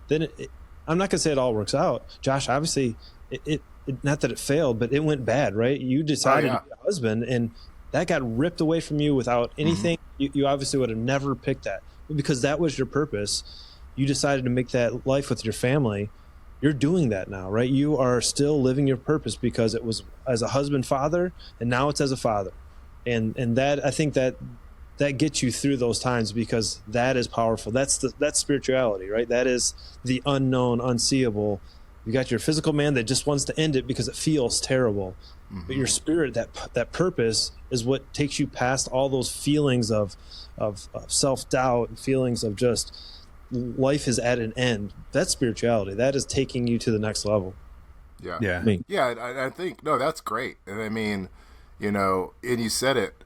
[SPEAKER 2] I'm not going to say it all works out. Josh, obviously, it not that it failed, but it went bad, right? You decided to be a husband, and that got ripped away from you without anything. You obviously would have never picked that. But because that was your purpose, you decided to make that life with your family. You're doing that now, right? You are still living your purpose because it was as a husband, father, and now it's as a father. And that, I think that gets you through those times because that is powerful. That's spirituality, right? That is the unknown, unseeable. You got your physical man that just wants to end it because it feels terrible. But your spirit, that purpose is what takes you past all those feelings of self-doubt and feelings of just life is at an end. That's spirituality. That is taking you to the next level.
[SPEAKER 3] Yeah. I think, no, that's great. And I mean, and you said it,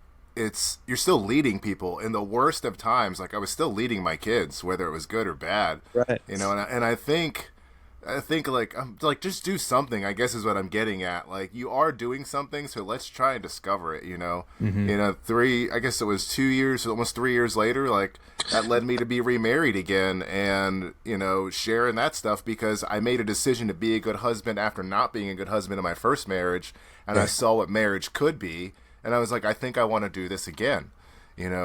[SPEAKER 3] you're still leading people in the worst of times. Like I was still leading my kids, whether it was good or bad,
[SPEAKER 2] right?
[SPEAKER 3] And I think like just do something, I guess is what I'm getting at. Like you are doing something, so let's try and discover it, I guess it was 2 years, almost 3 years later, like that led me to be remarried again and, sharing that stuff because I made a decision to be a good husband after not being a good husband in my first marriage. And I saw what marriage could be. And I was like, I think I want to do this again.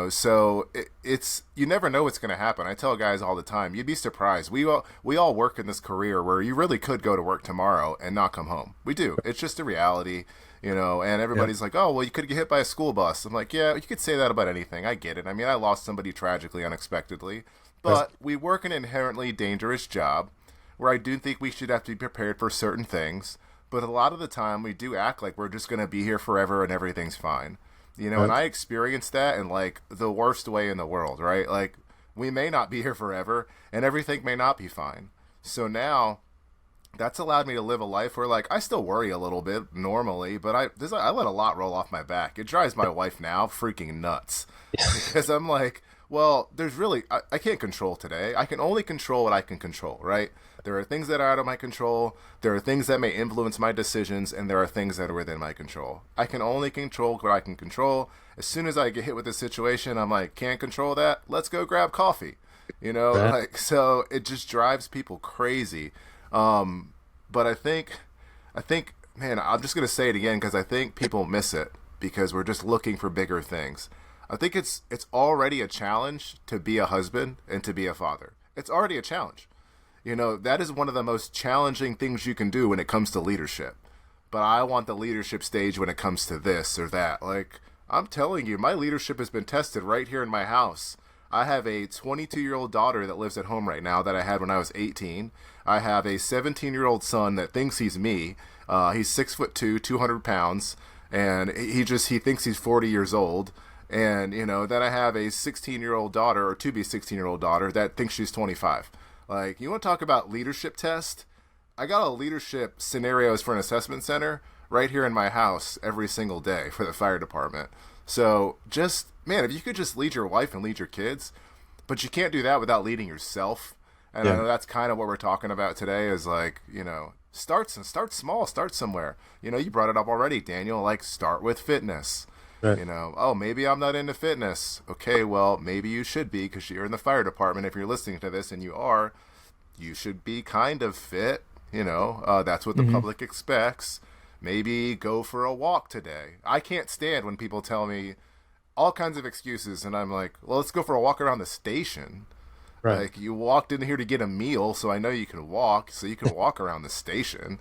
[SPEAKER 3] So it's you never know what's going to happen. I tell guys all the time, you'd be surprised. We all work in this career where you really could go to work tomorrow and not come home. We do. It's just a reality, and everybody's like, oh, well, you could get hit by a school bus. I'm like, yeah, you could say that about anything. I get it. I mean, I lost somebody tragically, unexpectedly. But we work an inherently dangerous job where I do think we should have to be prepared for certain things. But a lot of the time we do act like we're just going to be here forever and everything's fine. And I experienced that in like the worst way in the world, right? Like we may not be here forever and everything may not be fine. So now that's allowed me to live a life where like I still worry a little bit normally, but I let a lot roll off my back. It drives my wife now freaking nuts because I'm like, well, there's really, I can't control today. I can only control what I can control, right? There are things that are out of my control. There are things that may influence my decisions, and there are things that are within my control. I can only control what I can control. As soon as I get hit with a situation, I'm like, can't control that. Let's go grab coffee. Like, so it just drives people crazy. But I think, man, I'm just going to say it again because I think people miss it because we're just looking for bigger things. I think it's already a challenge to be a husband and to be a father. It's already a challenge. That is one of the most challenging things you can do when it comes to leadership. But I want the leadership stage when it comes to this or that. Like, I'm telling you, my leadership has been tested right here in my house. I have a 22-year-old daughter that lives at home right now that I had when I was 18. I have a 17-year-old son that thinks he's me. He's 6'2", 200 pounds, and he thinks he's 40 years old. And, then I have a 16-year-old daughter, or to-be 16-year-old daughter, that thinks she's 25. Like, you want to talk about leadership test? I got a leadership scenarios for an assessment center right here in my house every single day for the fire department. So just, man, if you could just lead your wife and lead your kids, but you can't do that without leading yourself. And I know that's kind of what we're talking about today is like, start small, start somewhere. You brought it up already, Daniel, like start with fitness. Right. Oh, maybe I'm not into fitness. Okay, well, maybe you should be because you're in the fire department. If you're listening to this and you should be kind of fit. That's what the public expects. Maybe go for a walk today. I can't stand when people tell me all kinds of excuses and I'm like, well, let's go for a walk around the station. Right. Like you walked in here to get a meal, so I know you can walk, so you can walk around the station.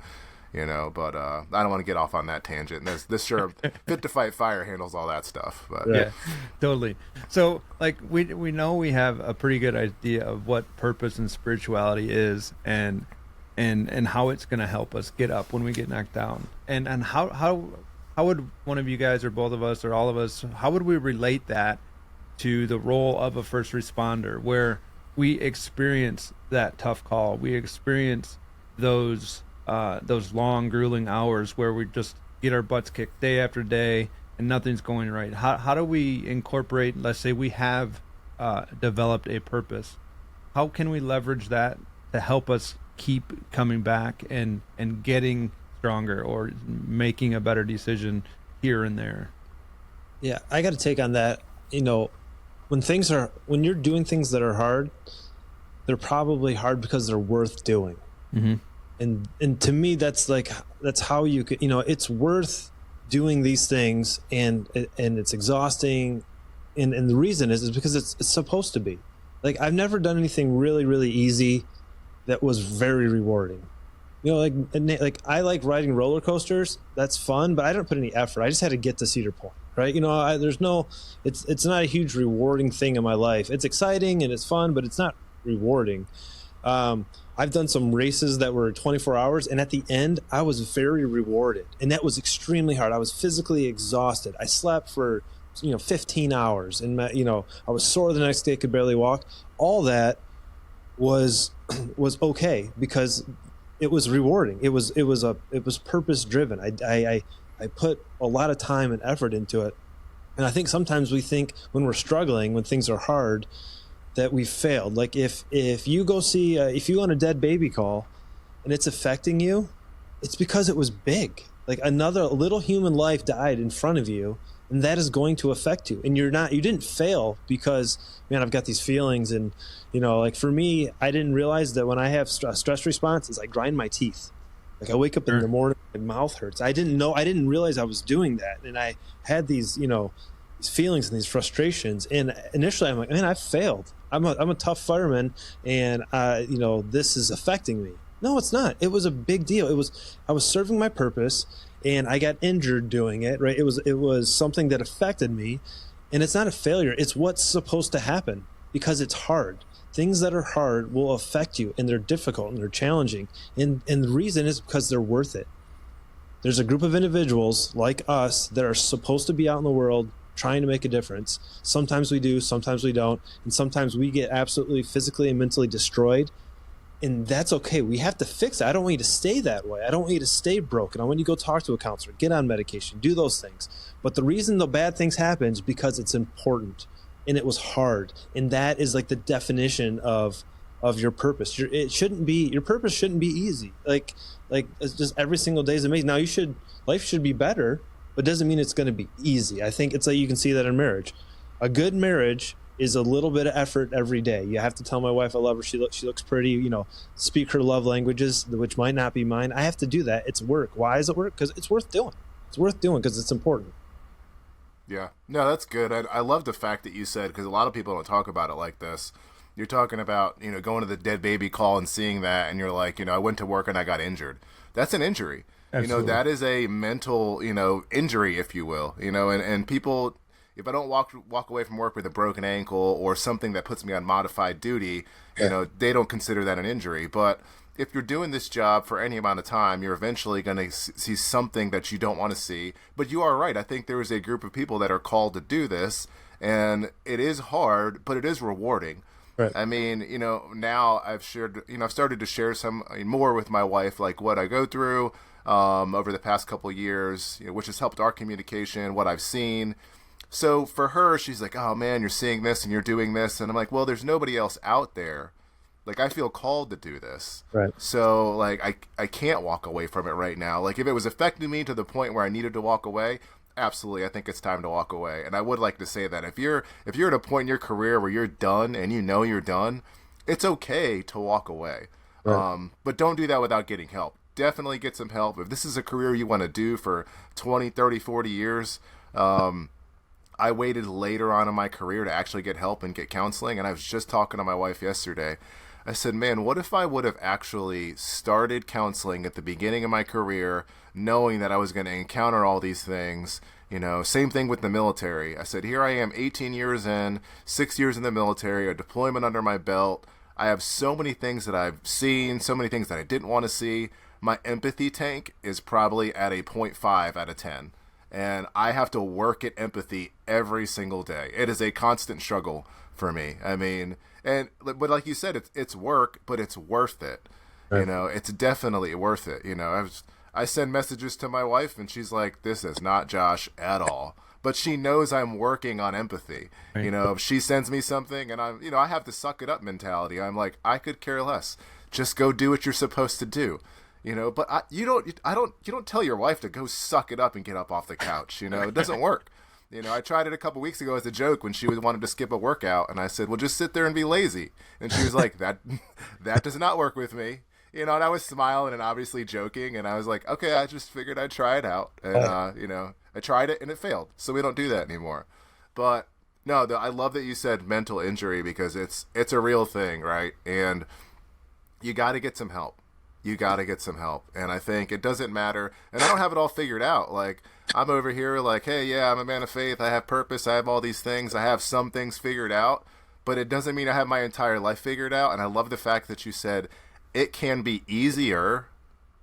[SPEAKER 3] But I don't want to get off on that tangent. This sure Fit to Fight Fire handles all that stuff. But
[SPEAKER 1] yeah, totally. So like we know we have a pretty good idea of what purpose and spirituality is and how it's going to help us get up when we get knocked down. And how would one of you guys or both of us or all of us, how would we relate that to the role of a first responder, where we experience that tough call. We experience those long, grueling hours where we just get our butts kicked day after day and nothing's going right. How do we incorporate, let's say we have developed a purpose, how can we leverage that to help us keep coming back and getting stronger or making a better decision here and there?
[SPEAKER 2] Yeah, I got to take on that. When you're doing things that are hard, they're probably hard because they're worth doing.
[SPEAKER 1] Mm-hmm.
[SPEAKER 2] And to me, that's how you could, it's worth doing these things, and it's exhausting. And the reason is because it's supposed to be. Like, I've never done anything really, really easy that was very rewarding. Like I like riding roller coasters. That's fun, but I don't put any effort. I just had to get to Cedar Point, right? It's not a huge rewarding thing in my life. It's exciting and it's fun, but it's not rewarding. I've done some races that were 24 hours, and at the end, I was very rewarded, and that was extremely hard. I was physically exhausted. I slept for 15 hours, and I was sore the next day, could barely walk. All that was okay because it was rewarding. It was purpose driven. I put a lot of time and effort into it, and I think sometimes we think when we're struggling, when things are hard, that we failed. Like if you go see if you go on a dead baby call and it's affecting you, it's because it was big. Like another little human life died in front of you, and that is going to affect you. And you didn't fail because, man, I've got these feelings. And like for me, I didn't realize that when I have stress responses, I grind my teeth. Like I wake up in the morning, my mouth hurts. I didn't realize I was doing that, and I had these these feelings and these frustrations. And initially I'm like, man, I've failed. I'm a tough fireman, and this is affecting me. No, it's not. It was a big deal. I was serving my purpose, and I got injured doing it, right? It was something that affected me, and it's not a failure. It's what's supposed to happen because it's hard. Things that are hard will affect you, and they're difficult and they're challenging. And the reason is because they're worth it. There's a group of individuals like us that are supposed to be out in the world trying to make a difference. Sometimes we do, sometimes we don't, and sometimes we get absolutely physically and mentally destroyed, and that's okay. We have to fix it. I don't want you to stay that way. I don't want you to stay broken. I want you to go talk to a counselor, get on medication, do those things. But the reason the bad things happen is because it's important, and it was hard, and that is like the definition of your purpose. Your purpose shouldn't be easy. Like it's just every single day is amazing. Now life should be better, but doesn't mean it's going to be easy. I think it's like you can see that in marriage. A good marriage is a little bit of effort every day. You have to tell my wife I love her. She looks pretty, speak her love languages, which might not be mine. I have to do that. It's work. Why is it work? Because it's worth doing. It's worth doing because it's important.
[SPEAKER 3] Yeah. No, that's good. I love the fact that you said, because a lot of people don't talk about it like this. You're talking about, going to the dead baby call and seeing that, and you're like, I went to work and I got injured. That's an injury.
[SPEAKER 1] Absolutely.
[SPEAKER 3] That is a mental, injury, if you will, and people, if I don't walk away from work with a broken ankle or something that puts me on modified duty, they don't consider that an injury. But if you're doing this job for any amount of time, you're eventually going to see something that you don't want to see. But you are right. I think there is a group of people that are called to do this, and it is hard, but it is rewarding.
[SPEAKER 2] Right.
[SPEAKER 3] I mean, now I've started to share some more with my wife, like what I go through over the past couple of years, which has helped our communication, what I've seen. So for her, she's like, oh man, you're seeing this and you're doing this. And I'm like, well, there's nobody else out there. Like, I feel called to do this.
[SPEAKER 2] Right. So
[SPEAKER 3] like, I can't walk away from it right now. Like, if it was affecting me to the point where I needed to walk away, absolutely, I think it's time to walk away. And I would like to say that if you're at a point in your career where you're done and you're done, it's okay to walk away. Right. But don't do that without getting help. Definitely get some help. If this is a career you want to do for 20, 30, 40 years, I waited later on in my career to actually get help and get counseling. And I was just talking to my wife yesterday. I said, man, what if I would have actually started counseling at the beginning of my career, knowing that I was going to encounter all these things? Same thing with the military. I said, here I am 18 years in, 6 years in the military, a deployment under my belt. I have so many things that I've seen, so many things that I didn't want to see. My empathy tank is probably at a 0.5 out of 10. And I have to work at empathy every single day. It is a constant struggle for me. I mean, but like you said, it's work, but it's worth it. Right. You know, it's definitely worth it. You know, I send messages to my wife and she's like, this is not Josh at all. But she knows I'm working on empathy. Right. You know, if she sends me something and I have the suck it up mentality. I'm like, I could care less. Just go do what you're supposed to do. You know, but you don't tell your wife to go suck it up and get up off the couch. You know, it doesn't work. You know, I tried it a couple weeks ago as a joke when she wanted to skip a workout, and I said, well, just sit there and be lazy. And she was like, that does not work with me. You know, and I was smiling and obviously joking, and I was like, okay, I just figured I'd try it out. And, you know, I tried it and it failed. So we don't do that anymore. But no, I love that you said mental injury because it's a real thing, right? And you got to get some help. You got to get some help. And I think it doesn't matter. And I don't have it all figured out. Like, I'm over here like, hey, yeah, I'm a man of faith. I have purpose. I have all these things. I have some things figured out. But it doesn't mean I have my entire life figured out. And I love the fact that you said it can be easier,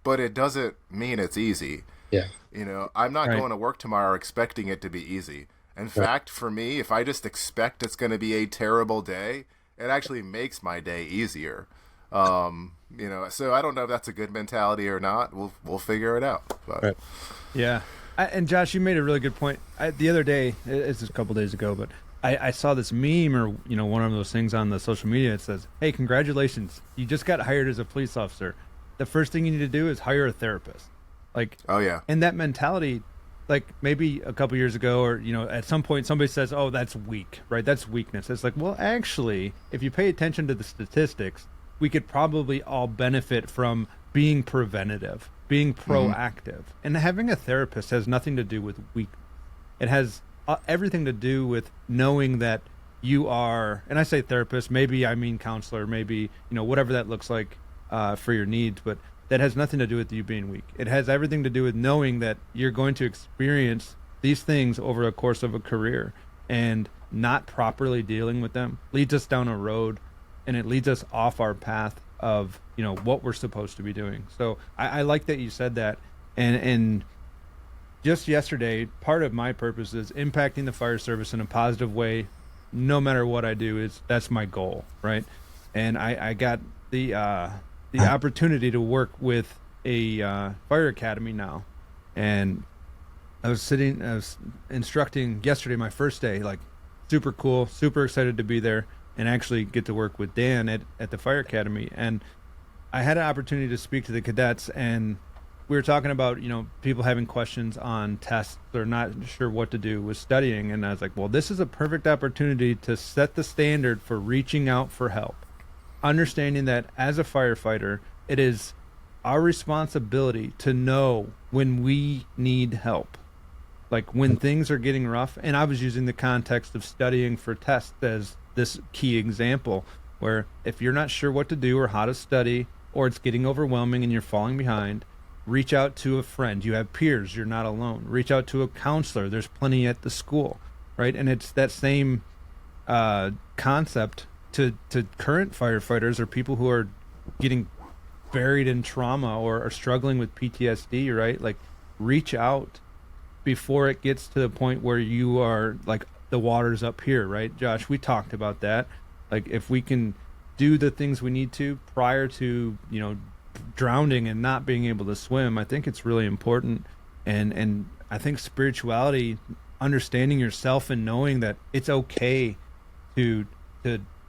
[SPEAKER 3] but it doesn't mean it's easy.
[SPEAKER 2] Yeah.
[SPEAKER 3] You know, I'm not going to work tomorrow expecting it to be easy. In fact, for me, if I just expect it's going to be a terrible day, it actually makes my day easier. You know, so I don't know if that's a good mentality or not. We'll figure it out. But.
[SPEAKER 1] Yeah. And Josh, you made a really good point. The other day, it's a couple days ago, but I saw this meme or, you know, one of those things on the social media. It says, hey, congratulations. You just got hired as a police officer. The first thing you need to do is hire a therapist. Like, oh yeah. And that mentality, like maybe a couple years ago or, you know, at some point somebody says, oh, that's weak, right? That's weakness. It's like, well, actually, if you pay attention to the statistics, we could probably all benefit from being preventative, being proactive. And having a therapist has nothing to do with weakness. It has everything to do with knowing that you are, and I say therapist, maybe I mean counselor, maybe, you know, whatever that looks like for your needs, but that has nothing to do with you being weak. It has everything to do with knowing that you're going to experience these things over the course of a career, and not properly dealing with them leads us down a road, and it leads us off our path of, you know, what we're supposed to be doing. So I like that you said that. And just yesterday, part of my purpose is impacting the fire service in a positive way. No matter what I do, that's my goal, right? And I got the opportunity to work with a fire academy now. And I was instructing yesterday, my first day, like super cool, super excited to be there and actually get to work with Dan at the fire academy. And I had an opportunity to speak to the cadets, and we were talking about, you know, people having questions on tests or not sure what to do with studying. And I was like, well, this is a perfect opportunity to set the standard for reaching out for help. Understanding that as a firefighter, it is our responsibility to know when we need help. Like when things are getting rough. And I was using the context of studying for tests as this key example, where if you're not sure what to do or how to study, or it's getting overwhelming and you're falling behind, reach out to a friend. You have peers. You're not alone. Reach out to a counselor. There's plenty at the school, right? And it's that same concept to current firefighters or people who are getting buried in trauma or are struggling with PTSD, right? Like, reach out before it gets to the point where you are like, the water's up here, right? Josh, we talked about that. Like, if we can do the things we need to prior to, you know, drowning and not being able to swim, I think it's really important. And I think spirituality, understanding yourself and knowing that it's okay to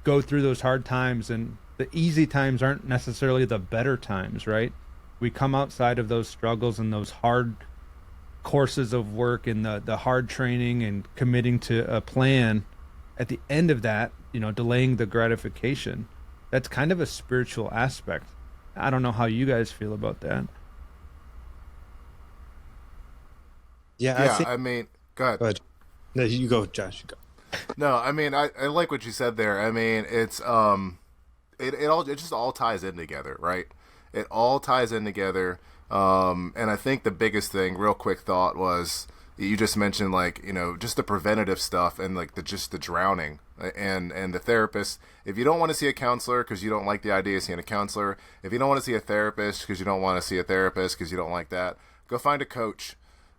[SPEAKER 1] go through those hard times, and the easy times aren't necessarily the better times, right? We come outside of those struggles and those hard courses of work and the hard training and committing to a plan. At the end of that, you know, delaying the gratification, that's kind of a spiritual aspect. I don't know how you guys feel about that.
[SPEAKER 3] Yeah, I mean, go ahead.
[SPEAKER 2] Go ahead. No, you go, Josh. You go.
[SPEAKER 3] No, I mean, I like what you said there. I mean, it's it just all ties in together, right? It all ties in together. And I think the biggest thing, real quick thought, was you just mentioned, like, you know, just the preventative stuff and like the drowning and the therapist. If you don't want to see a counselor because you don't like the idea of seeing a counselor, if you don't want to see a therapist because you don't want to see a therapist because you don't like that, go find a coach.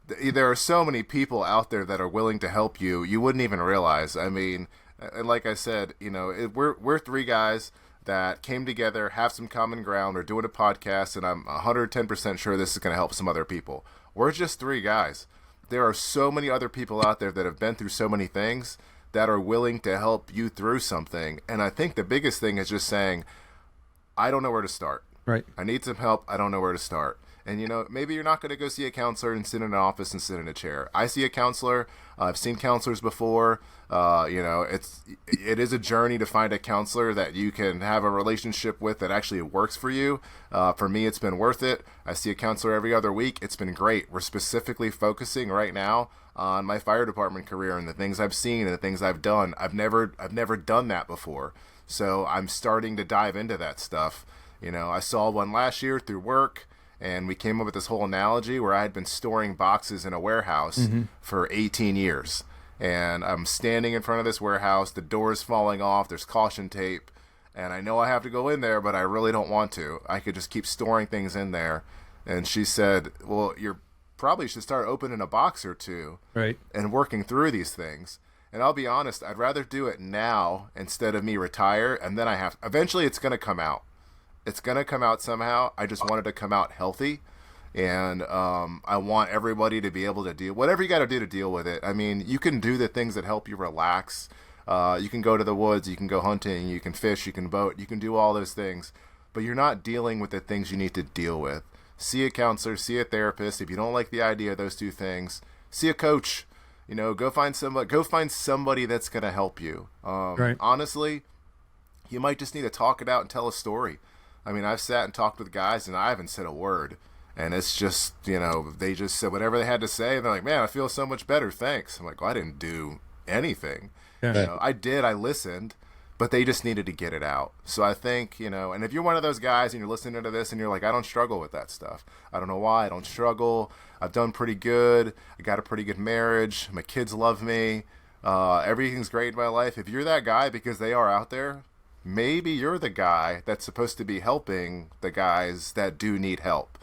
[SPEAKER 3] there are so many people out there that are willing to help you. You wouldn't even realize. I mean, and like I said, we're three guys that came together, have some common ground. We're doing a podcast, and I'm 110% sure this is going to help some other people. We're just three guys. There are so many other people out there that have been through so many things that are willing to help you through something. And I think the biggest thing is just saying, I don't know where to start.
[SPEAKER 1] Right.
[SPEAKER 3] I need some help. I don't know where to start. And, maybe you're not going to go see a counselor and sit in an office and sit in a chair. I see a counselor. I've seen counselors before. It is a journey to find a counselor that you can have a relationship with that actually works for you. For me, it's been worth it. I see a counselor every other week. It's been great. We're specifically focusing right now on my fire department career and the things I've seen and the things I've done. I've never done that before. So I'm starting to dive into that stuff. I saw one last year through work. And we came up with this whole analogy where I had been storing boxes in a warehouse for 18 years. And I'm standing in front of this warehouse. The door is falling off. There's caution tape. And I know I have to go in there, but I really don't want to. I could just keep storing things in there. And she said, well, you probably should start opening a box or two,
[SPEAKER 1] right,
[SPEAKER 3] and working through these things. And I'll be honest, I'd rather do it now instead of me retire. And then eventually it's going to come out. It's going to come out somehow. I just want it to come out healthy. And I want everybody to be able to deal, whatever you got to do to deal with it. I mean, you can do the things that help you relax. You can go to the woods, you can go hunting, you can fish, you can boat, you can do all those things. But you're not dealing with the things you need to deal with. See a counselor, see a therapist. If you don't like the idea of those two things, see a coach. Go find somebody that's going to help you.
[SPEAKER 1] Right.
[SPEAKER 3] Honestly, you might just need to talk it out and tell a story. I mean, I've sat and talked with guys, and I haven't said a word. And it's just, they just said whatever they had to say. And they're like, man, I feel so much better. Thanks. I'm like, well, I didn't do anything.
[SPEAKER 1] Yeah.
[SPEAKER 3] I did. I listened. But they just needed to get it out. So I think, and if you're one of those guys and you're listening to this and you're like, I don't struggle with that stuff. I don't know why. I don't struggle. I've done pretty good. I got a pretty good marriage. My kids love me. Everything's great in my life. If you're that guy, because they are out there, maybe you're the guy that's supposed to be helping the guys that do need help.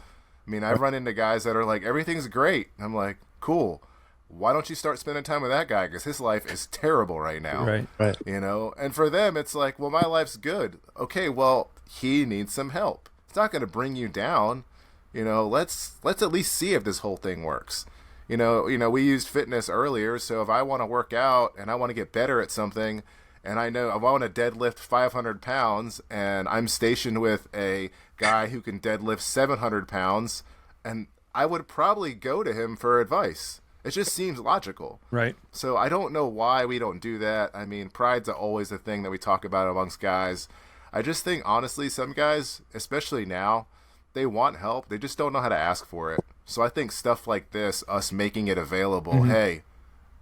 [SPEAKER 3] I mean, I've run into guys that are like, everything's great. I'm like, cool. Why don't you start spending time with that guy? Because his life is terrible right now.
[SPEAKER 1] Right.
[SPEAKER 3] And for them, it's like, well, my life's good. Okay, well, he needs some help. It's not going to bring you down. Let's at least see if this whole thing works. We used fitness earlier. So if I want to work out and I want to get better at something, and I know I want to deadlift 500 pounds, and I'm stationed with a guy who can deadlift 700 pounds, and I would probably go to him for advice. It just seems logical.
[SPEAKER 1] Right.
[SPEAKER 3] So I don't know why we don't do that. I mean, pride's always a thing that we talk about amongst guys. I just think, honestly, some guys, especially now, they want help. They just don't know how to ask for it. So I think stuff like this, us making it available, hey,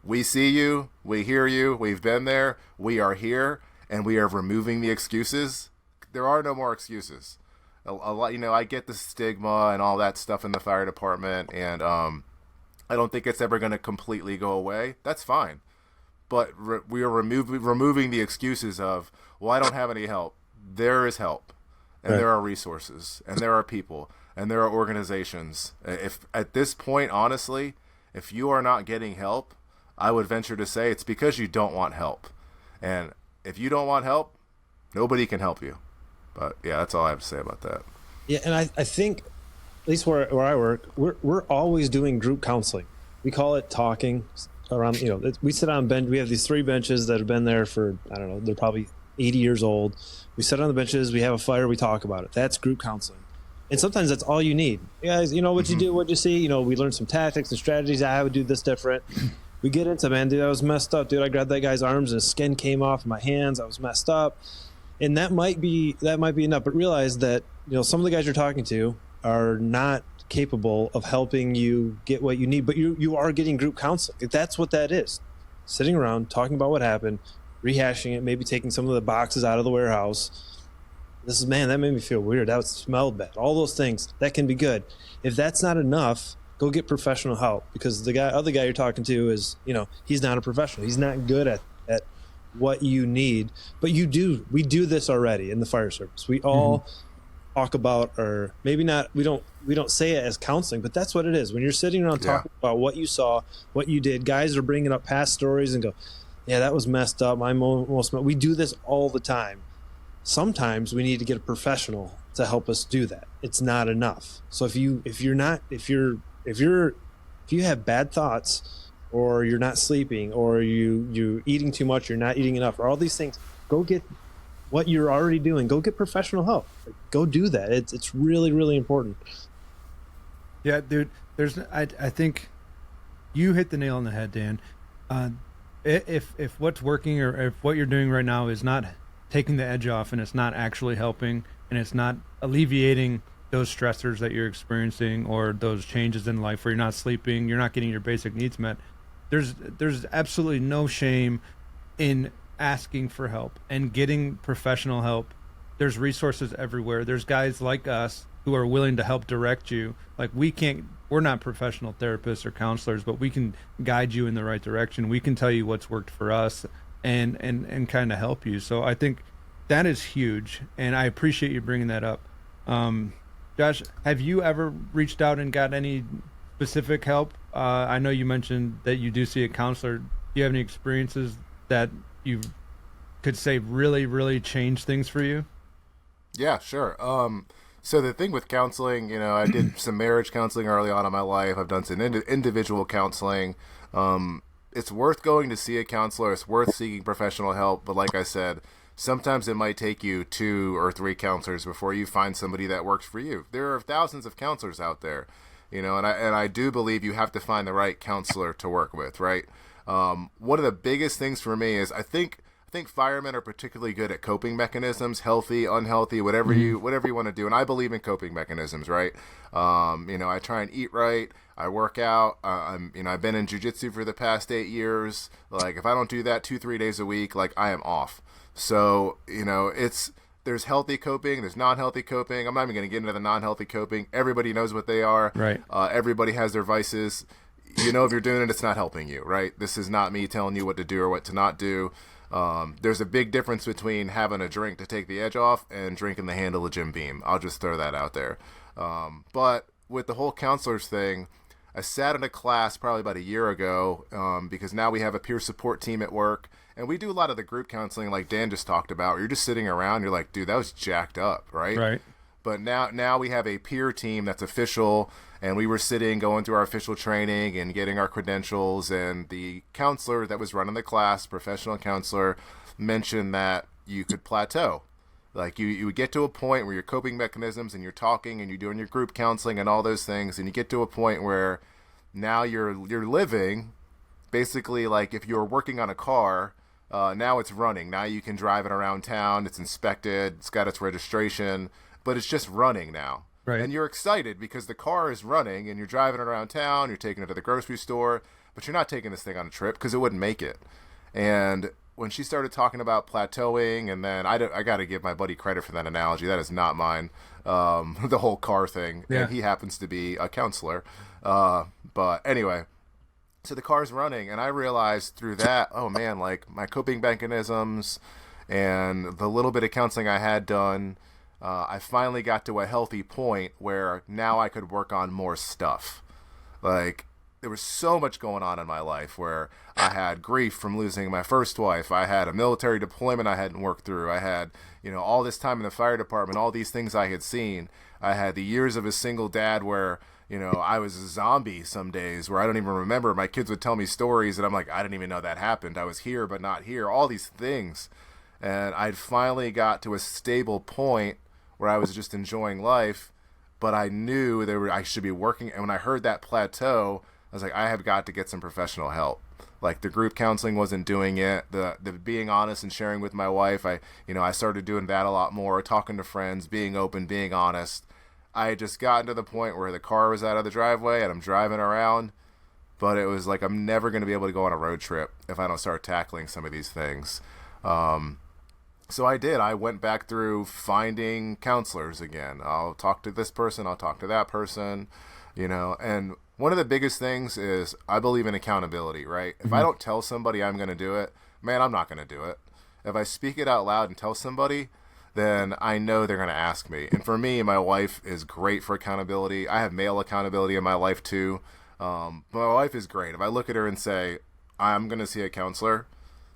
[SPEAKER 3] we see you, we hear you, we've been there, we are here, and we are removing the excuses. There are no more excuses. A lot, I get the stigma and all that stuff in the fire department, and I don't think it's ever going to completely go away. That's fine. But we are removing the excuses of, well, I don't have any help. There is help, and there are resources, and there are people, and there are organizations. If at this point, honestly, if you are not getting help, I would venture to say it's because you don't want help. And if you don't want help, nobody can help you. But yeah, that's all I have to say about that.
[SPEAKER 2] Yeah, and I think, at least where I work, we're always doing group counseling. We call it talking around, we sit on bench. We have these 3 benches that have been there for, I don't know, they're probably 80 years old. We sit on the benches, we have a fire, we talk about it. That's group counseling. And sometimes that's all you need. You guys, what you do, what you see, we learn some tactics and strategies. I would do this different. We get into, man, dude, I was messed up. Dude, I grabbed that guy's arms and his skin came off my hands. I was messed up. And that might be enough. But realize that, some of the guys you're talking to are not capable of helping you get what you need. But you are getting group counseling. That's what that is. Sitting around, talking about what happened, rehashing it, maybe taking some of the boxes out of the warehouse. That made me feel weird. That smelled bad. All those things, that can be good. If that's not enough, go get professional help, because the other guy you're talking to is, he's not a professional. He's not good at what you need. But we do this already in the fire service. We all talk about, or maybe not, we don't say it as counseling, but that's what it is. When you're sitting around
[SPEAKER 3] Yeah.
[SPEAKER 2] talking about what you saw, what you did, guys are bringing up past stories and go, yeah, that was messed up. We do this all the time. Sometimes we need to get a professional to help us do that. It's not enough. So if you have bad thoughts, or you're not sleeping, or you eating too much, you're not eating enough, or all these things, go get what you're already doing. Go get professional help. Go do that. It's really, really important.
[SPEAKER 1] Yeah, dude. I think you hit the nail on the head, Dan. If what's working, or if what you're doing right now is not taking the edge off, and it's not actually helping, and it's not alleviating those stressors that you're experiencing, or those changes in life where you're not sleeping, you're not getting your basic needs met, there's absolutely no shame in asking for help and getting professional help. There's resources everywhere. There's guys like us who are willing to help direct you. Like, we're not professional therapists or counselors, but we can guide you in the right direction. We can tell you what's worked for us, and kind of help you. So I think that is huge, and I appreciate you bringing that up. Josh, have you ever reached out and got any specific help? I know you mentioned that you do see a counselor. Do you have any experiences that you could say really, really changed things for you?
[SPEAKER 3] Yeah, sure. So the thing with counseling, I did some marriage counseling early on in my life. I've done some individual counseling. It's worth going to see a counselor. It's worth seeking professional help. But like I said, sometimes it might take you 2 or 3 counselors before you find somebody that works for you. There are thousands of counselors out there, and I do believe you have to find the right counselor to work with, right? One of the biggest things for me is I think firemen are particularly good at coping mechanisms, healthy, unhealthy, whatever you want to do. And I believe in coping mechanisms, right? I try and eat right. I work out. I've been in jiu-jitsu for the past 8 years. Like, if I don't do that 2-3 days a week, like, I am off. So, there's healthy coping, there's non-healthy coping. I'm not even going to get into the non-healthy coping. Everybody knows what they are.
[SPEAKER 1] Right.
[SPEAKER 3] Everybody has their vices. If you're doing it, it's not helping you, right? This is not me telling you what to do or what to not do. There's a big difference between having a drink to take the edge off and drinking the handle of Jim Beam. I'll just throw that out there. But with the whole counselors thing, I sat in a class probably about a year ago, because now we have a peer support team at work, and we do a lot of the group counseling like Dan just talked about, where you're just sitting around, you're like, dude, that was jacked up, right?
[SPEAKER 1] Right.
[SPEAKER 3] But now we have a peer team that's official, and we were sitting, going through our official training and getting our credentials, and the counselor that was running the class, professional counselor, mentioned that you could plateau. Like, you would get to a point where your coping mechanisms, and you're talking and you're doing your group counseling and all those things, and you get to a point where now you're living basically like if you're working on a car. Now it's running. Now you can drive it around town. It's inspected. It's got its registration, but it's just running now.
[SPEAKER 1] Right.
[SPEAKER 3] And you're excited because the car is running and you're driving it around town. You're taking it to the grocery store, but you're not taking this thing on a trip because it wouldn't make it. And when she started talking about plateauing, and then I got to give my buddy credit for that analogy. That is not mine. The whole car thing.
[SPEAKER 1] Yeah.
[SPEAKER 3] And he happens to be a counselor. But anyway, so the car's running, and I realized through that, oh man, like my coping mechanisms and the little bit of counseling I had done, I finally got to a healthy point where now I could work on more stuff. Like, there was so much going on in my life where I had grief from losing my first wife. I had a military deployment I hadn't worked through. I had, all this time in the fire department, all these things I had seen. I had the years of a single dad where, I was a zombie some days where I don't even remember. My kids would tell me stories and I'm like, I didn't even know that happened. I was here but not here. All these things. And I'd finally got to a stable point where I was just enjoying life, but I knew I should be working. And when I heard that plateau, I was like, I have got to get some professional help. Like, the group counseling wasn't doing it. The being honest and sharing with my wife, I started doing that a lot more, talking to friends, being open, being honest. I had just gotten to the point where the car was out of the driveway and I'm driving around, but it was like, I'm never going to be able to go on a road trip if I don't start tackling some of these things. So I did. I went back through finding counselors again. I'll talk to this person. I'll talk to that person, and one of the biggest things is I believe in accountability, right? If I don't tell somebody I'm going to do it, man, I'm not going to do it. If I speak it out loud and tell somebody, then I know they're going to ask me. And for me, my wife is great for accountability. I have male accountability in my life too. But my wife is great. If I look at her and say, I'm going to see a counselor,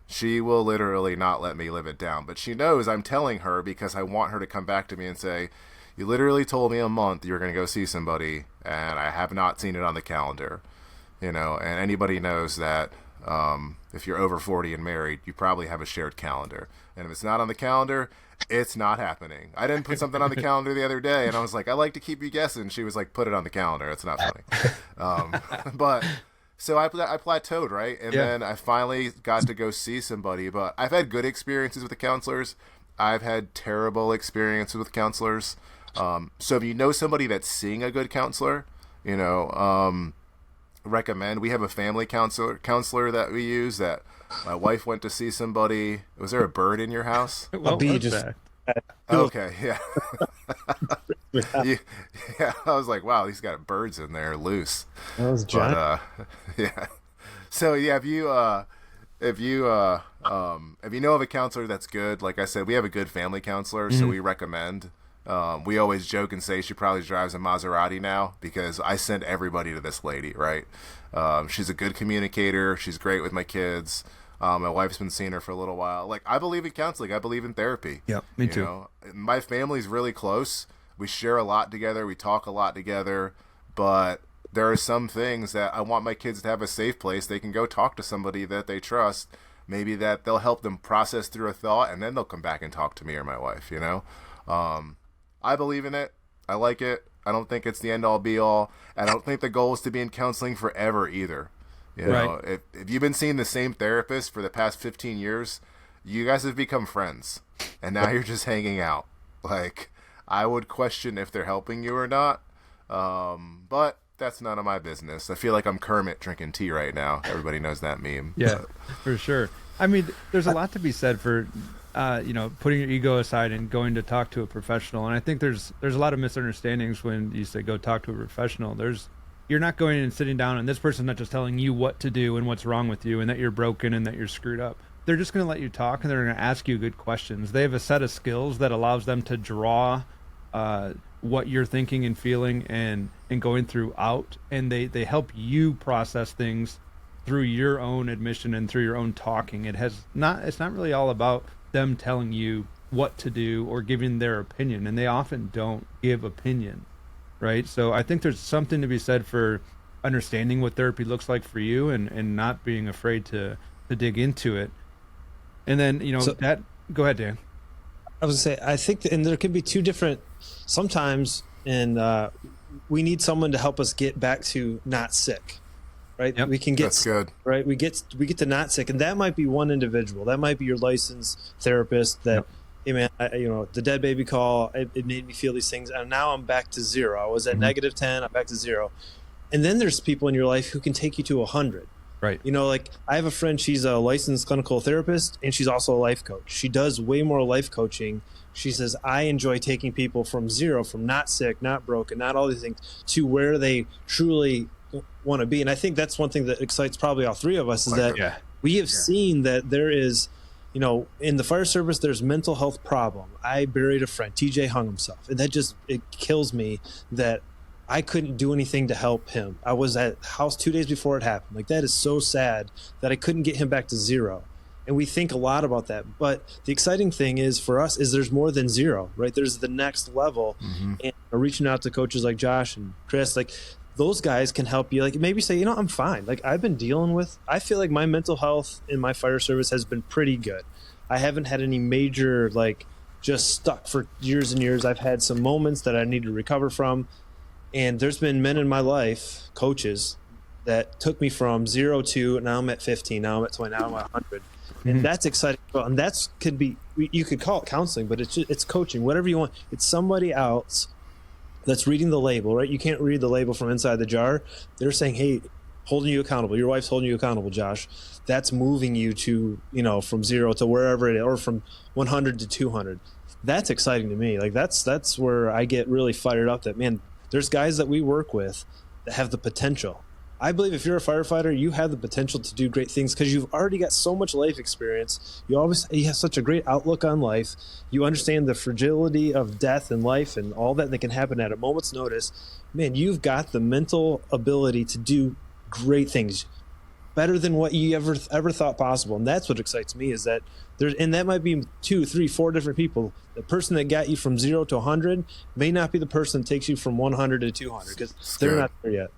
[SPEAKER 3] she will literally not let me live it down. But she knows I'm telling her because I want her to come back to me and say, you literally told me a month you were going to go see somebody, and I have not seen it on the calendar. And anybody knows that if you're over 40 and married, you probably have a shared calendar. And if it's not on the calendar, it's not happening. I didn't put something on the calendar the other day, and I was like, I like to keep you guessing. She was like, put it on the calendar. It's not funny. But so I plateaued, right? And then I finally got to go see somebody. But I've had good experiences with the counselors. I've had terrible experiences with counselors. So if you know somebody that's seeing a good counselor, recommend. We have a family counselor that we use. That my wife went to see somebody. Was there a bird in your house?
[SPEAKER 2] A bee just.
[SPEAKER 3] Okay, yeah. Yeah. I was like, wow, he's got birds in there loose.
[SPEAKER 2] That was giant.
[SPEAKER 3] Yeah. So yeah, if you know of a counselor that's good, like I said, we have a good family counselor, so we recommend. We always joke and say she probably drives a Maserati now because I sent everybody to this lady, right? She's a good communicator. She's great with my kids. My wife's been seeing her for a little while. Like, I believe in counseling. I believe in therapy.
[SPEAKER 1] Yeah, me too.
[SPEAKER 3] My family's really close. We share a lot together. We talk a lot together. But there are some things that I want my kids to have a safe place. They can go talk to somebody that they trust. Maybe that they'll help them process through a thought, and then they'll come back and talk to me or my wife, I believe in it. I like it. I don't think it's the end-all, be-all. I don't think the goal is to be in counseling forever either. If you've been seeing the same therapist for the past 15 years, you guys have become friends, and now you're just hanging out. Like, I would question if they're helping you or not, but that's none of my business. I feel like I'm Kermit drinking tea right now. Everybody knows that meme.
[SPEAKER 1] Yeah, for sure. I mean, there's a lot to be said for putting your ego aside and going to talk to a professional. And I think there's a lot of misunderstandings when you say go talk to a professional. You're not going and sitting down, and this person's not just telling you what to do and what's wrong with you and that you're broken and that you're screwed up. They're just going to let you talk, and they're going to ask you good questions. They have a set of skills that allows them to draw what you're thinking and feeling and going through out, and they help you process things through your own admission and through your own talking. It's not really all about them telling you what to do or giving their opinion, and they often don't give opinion, right? So I think there's something to be said for understanding what therapy looks like for you and not being afraid to dig into it. And then go ahead, Dan.
[SPEAKER 2] I was gonna say, I think and there can be two different sometimes, and we need someone to help us get back to not sick. Right.
[SPEAKER 1] Yep.
[SPEAKER 2] We can get
[SPEAKER 3] That's good.
[SPEAKER 2] Right. We get to not sick. And that might be one individual. That might be your licensed therapist that, hey man, the dead baby call, it made me feel these things. And now I'm back to zero. I was at negative 10. I'm back to zero. And then there's people in your life who can take you to 100.
[SPEAKER 1] Right.
[SPEAKER 2] Like I have a friend, she's a licensed clinical therapist and she's also a life coach. She does way more life coaching. She says, I enjoy taking people from zero, from not sick, not broken, not all these things, to where they truly want to be. And I think that's one thing that excites probably all three of us is that we have seen that there is, in the fire service, there's mental health problem. I buried a friend, TJ hung himself, and it kills me that I couldn't do anything to help him. I was at the house 2 days before it happened. Like, that is so sad that I couldn't get him back to zero. And we think a lot about that. But the exciting thing is for us is there's more than zero, right? There's the next level. And reaching out to coaches like Josh and Chris, like those guys can help you, like maybe say, I'm fine. Like I feel like my mental health in my fire service has been pretty good. I haven't had any major, like just stuck for years and years. I've had some moments that I need to recover from. And there's been men in my life, coaches, that took me from 0 to now I'm at 15, now I'm at 20, now I'm at 100. And that's exciting. And you could call it counseling, but it's coaching, whatever you want. It's somebody else that's reading the label, right? You can't read the label from inside the jar. They're saying, hey, holding you accountable. Your wife's holding you accountable, Josh. That's moving you to, from 0 to wherever it is, or from 100 to 200. That's exciting to me. Like that's where I get really fired up that, man, there's guys that we work with that have the potential. I believe if you're a firefighter, you have the potential to do great things because you've already got so much life experience. You have such a great outlook on life. You understand the fragility of death and life and all that can happen at a moment's notice. Man, you've got the mental ability to do great things, better than what you ever thought possible. And that's what excites me, is that and that might be 2, 3, 4 different people. The person that got you from 0 to 100 may not be the person that takes you from 100 to 200 because they're not there yet.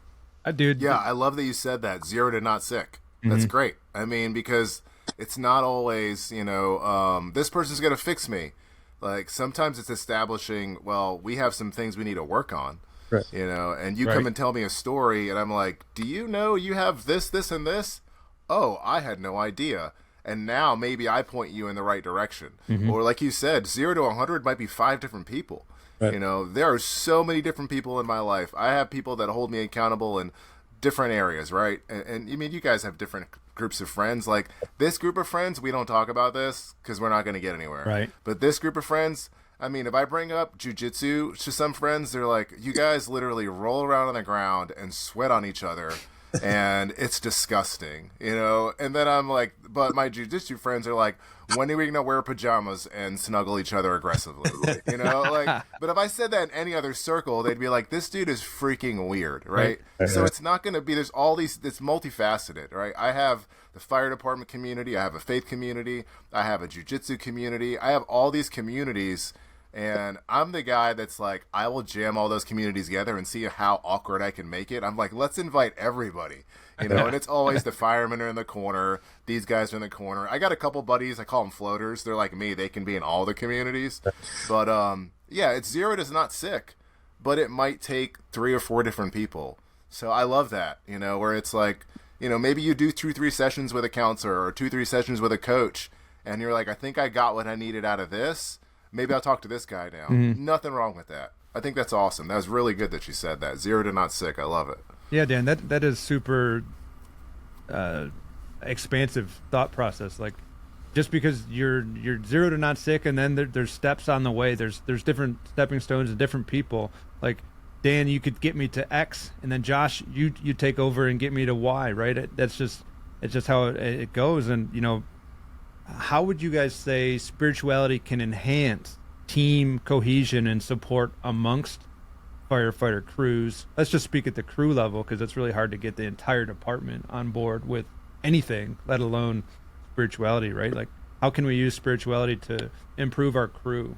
[SPEAKER 1] Dude.
[SPEAKER 3] Yeah, I love that you said that. 0 to not sick. That's great. I mean, because it's not always, this person's going to fix me. Like, sometimes it's establishing, well, we have some things we need to work on.
[SPEAKER 2] Right.
[SPEAKER 3] And you come and tell me a story, and I'm like, do you know you have this, this, and this? Oh, I had no idea. And now maybe I point you in the right direction. Or like you said, 0 to 100 might be 5 different people. Right. There are so many different people in my life. I have people that hold me accountable in different areas, right? And I mean, you guys have different groups of friends. Like, this group of friends, we don't talk about this because we're not going to get anywhere.
[SPEAKER 1] Right.
[SPEAKER 3] But this group of friends, I mean, if I bring up jujitsu to some friends, they're like, you guys literally roll around on the ground and sweat on each other. And it's disgusting, And then I'm like, but my jiu-jitsu friends are like, when are we gonna wear pajamas and snuggle each other aggressively? But if I said that in any other circle, they'd be like, this dude is freaking weird, right? So it's not gonna be. There's all these. It's multifaceted, right? I have the fire department community. I have a faith community. I have a jiu-jitsu community. I have all these communities. And I'm the guy that's like, I will jam all those communities together and see how awkward I can make it. I'm like, let's invite everybody, and it's always the firemen are in the corner. These guys are in the corner. I got a couple buddies. I call them floaters. They're like me. They can be in all the communities. But, it's 0 to not sick, but it might take 3 or 4 different people. So I love that, where it's like, maybe you do 2-3 sessions with a counselor or 2-3 sessions with a coach. And you're like, I think I got what I needed out of this. Maybe I'll talk to this guy now. Nothing wrong with that. I think that's awesome. That was really good that you said that. 0 to not sick. I love it.
[SPEAKER 1] Yeah, Dan, that is super expansive thought process. Like, just because you're 0 to not sick, and then there's steps on the way. There's different stepping stones and different people. Like, Dan, you could get me to X, and then Josh, you take over and get me to Y. Right? It's just how it goes. And how would you guys say spirituality can enhance team cohesion and support amongst firefighter crews? Let's just speak at the crew level, because it's really hard to get the entire department on board with anything, let alone spirituality, right? Like, how can we use spirituality to improve our crew?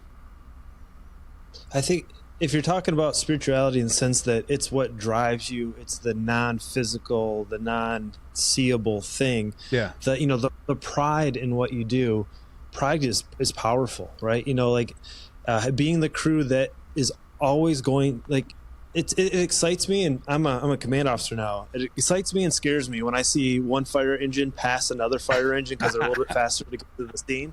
[SPEAKER 2] I think if you're talking about spirituality in the sense that it's what drives you, it's the non-physical, the non-seeable thing.
[SPEAKER 1] Yeah.
[SPEAKER 2] The pride in what you do, pride is powerful, right? Being the crew that is always going, like, it excites me, and I'm a command officer now. It excites me and scares me when I see one fire engine pass another fire engine because they're a little bit faster to get to the scene.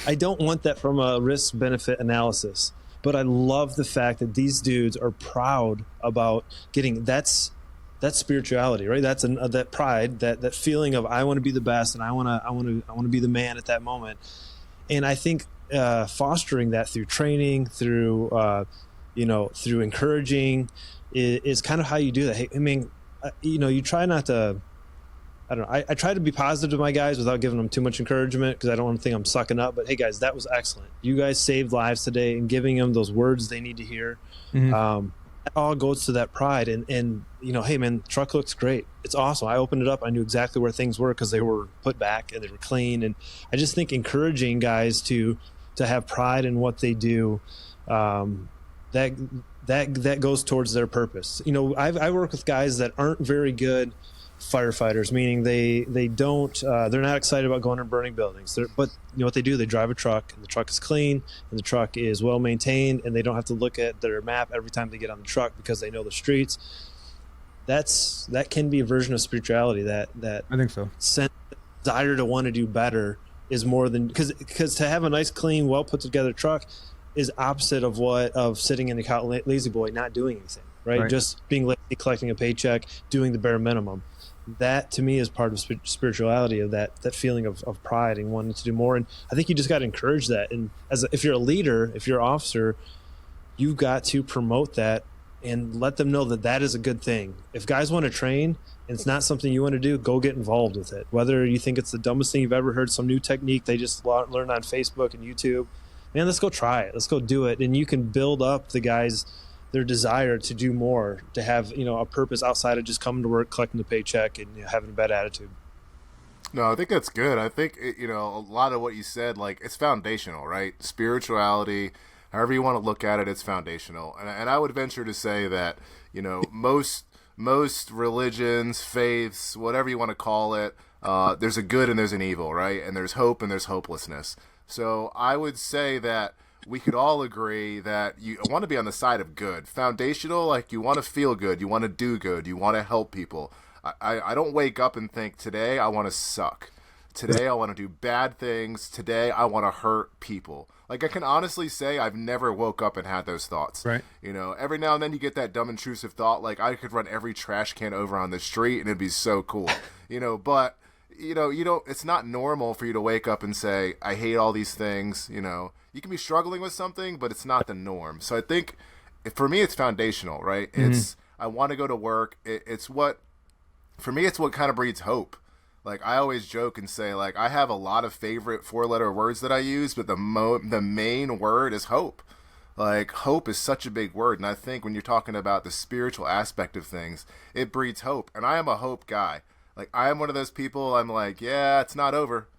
[SPEAKER 2] I don't want that from a risk-benefit analysis. But I love the fact that these dudes are proud about getting that's spirituality, right? That's that pride, that feeling of I want to be the best, and I want to be the man at that moment. And I think fostering that through training, through through encouraging, is kind of how you do that. Hey, I mean, you try not to. I don't know. I try to be positive to my guys without giving them too much encouragement, because I don't want to think I'm sucking up. But hey, guys, that was excellent. You guys saved lives today, and giving them those words they need to hear. It all goes to that pride. And hey, man, truck looks great. It's awesome. I opened it up. I knew exactly where things were because they were put back and they were clean. And I just think encouraging guys to have pride in what they do, that goes towards their purpose. I work with guys that aren't very good firefighters, meaning they don't they're not excited about going and burning buildings. But what they do, they drive a truck, and the truck is clean, and the truck is well maintained, and they don't have to look at their map every time they get on the truck because they know the streets. That can be a version of spirituality that
[SPEAKER 1] I think so.
[SPEAKER 2] Desire to want to do better is more than because to have a nice, clean, well put together truck is opposite of sitting in the couch lazy boy, not doing anything, right? Just being lazy, collecting a paycheck, doing the bare minimum. That to me is part of spirituality, of that feeling of pride and wanting to do more. And I think you just got to encourage that. And if you're a leader, if you're an officer, you've got to promote that and let them know that that is a good thing. If guys want to train and it's not something you want to do, go get involved with it. Whether you think it's the dumbest thing you've ever heard, some new technique they just learned on Facebook and YouTube, man, let's go try it. Let's go do it. And you can build up the guys, their desire to do more, to have, a purpose outside of just coming to work, collecting the paycheck, and having a bad attitude.
[SPEAKER 3] No, I think that's good. I think, a lot of what you said, like, it's foundational, right? Spirituality, however you want to look at it, it's foundational. And I would venture to say that, most religions, faiths, whatever you want to call it, there's a good and there's an evil, right? And there's hope and there's hopelessness. So I would say that we could all agree that you want to be on the side of good. Foundational, like you want to feel good, you want to do good, you want to help people. I don't wake up and think, today I want to suck. Today I want to do bad things. Today I want to hurt people. Like, I can honestly say I've never woke up and had those thoughts.
[SPEAKER 1] Right.
[SPEAKER 3] Every now and then you get that dumb intrusive thought, like I could run every trash can over on the street and it'd be so cool. But you don't, it's not normal for you to wake up and say, I hate all these things. You can be struggling with something, but it's not the norm. So I think for me, it's foundational, right? Mm-hmm. I want to go to work. For me, it's what kind of breeds hope. Like, I always joke and say, like, I have a lot of favorite 4-letter words that I use, but the main word is hope. Like, hope is such a big word, and I think when you're talking about the spiritual aspect of things, it breeds hope, and I am a hope guy. Like, I am one of those people, I'm like, yeah, it's not over.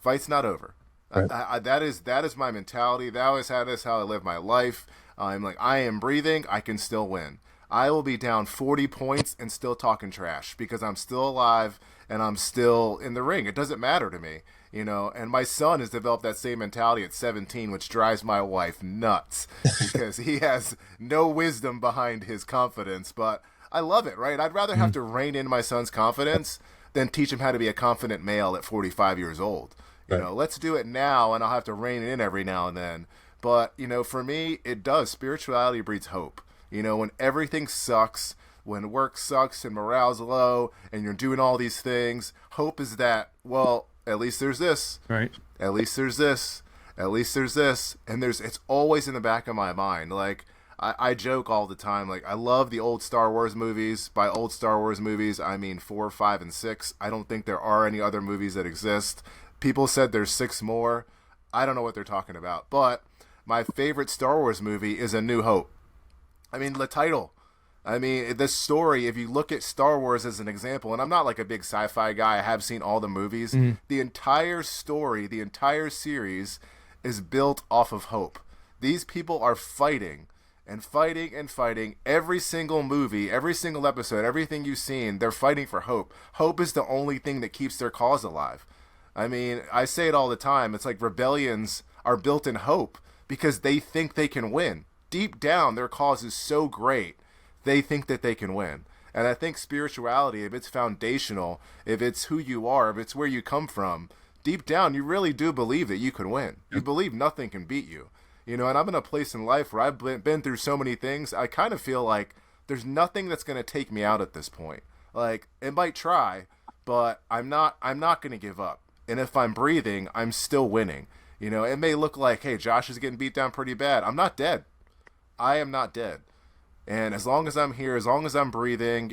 [SPEAKER 3] Fight's not over. Right. That is my mentality. That is how I live my life. I'm like, I am breathing, I can still win. I will be down 40 points and still talking trash because I'm still alive and I'm still in the ring. It doesn't matter to me, and my son has developed that same mentality at 17, which drives my wife nuts because he has no wisdom behind his confidence, but I love it, right? I'd rather have to rein in my son's confidence than teach him how to be a confident male at 45 years old. Right. Let's do it now, and I'll have to rein it in every now and then. But, for me, it does. Spirituality breeds hope. When everything sucks, when work sucks and morale's low and you're doing all these things, hope is that, well, at least there's this.
[SPEAKER 1] Right.
[SPEAKER 3] At least there's this. At least there's this. And it's always in the back of my mind. Like, I joke all the time. Like, I love the old Star Wars movies. By old Star Wars movies, I mean 4, 5, and 6. I don't think there are any other movies that exist. People said there's 6 more. I don't know what they're talking about. But my favorite Star Wars movie is A New Hope. I mean, the title. I mean, the story, if you look at Star Wars as an example, and I'm not like a big sci-fi guy, I have seen all the movies. Mm-hmm. The entire story, the entire series is built off of hope. These people are fighting and fighting and fighting. Every single movie, every single episode, everything you've seen, they're fighting for hope. Hope is the only thing that keeps their cause alive. I mean, I say it all the time. It's like rebellions are built in hope because they think they can win. Deep down, their cause is so great, they think that they can win. And I think spirituality, if it's foundational, if it's who you are, if it's where you come from, deep down, you really do believe that you can win. You believe nothing can beat you. And I'm in a place in life where I've been through so many things, I kind of feel like there's nothing that's going to take me out at this point. Like, it might try, but I'm not going to give up. And if I'm breathing, I'm still winning. It may look like, hey, Josh is getting beat down pretty bad. I'm not dead. I am not dead. And as long as I'm here, as long as I'm breathing,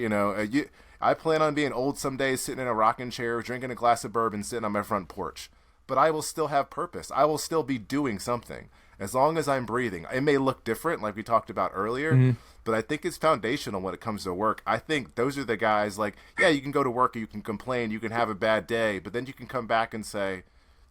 [SPEAKER 3] I plan on being old someday, sitting in a rocking chair, drinking a glass of bourbon, sitting on my front porch. But I will still have purpose. I will still be doing something. As long as I'm breathing. It may look different, like we talked about earlier, but I think it's foundational when it comes to work. I think those are the guys, like, yeah, you can go to work, you can complain, you can have a bad day, but then you can come back and say,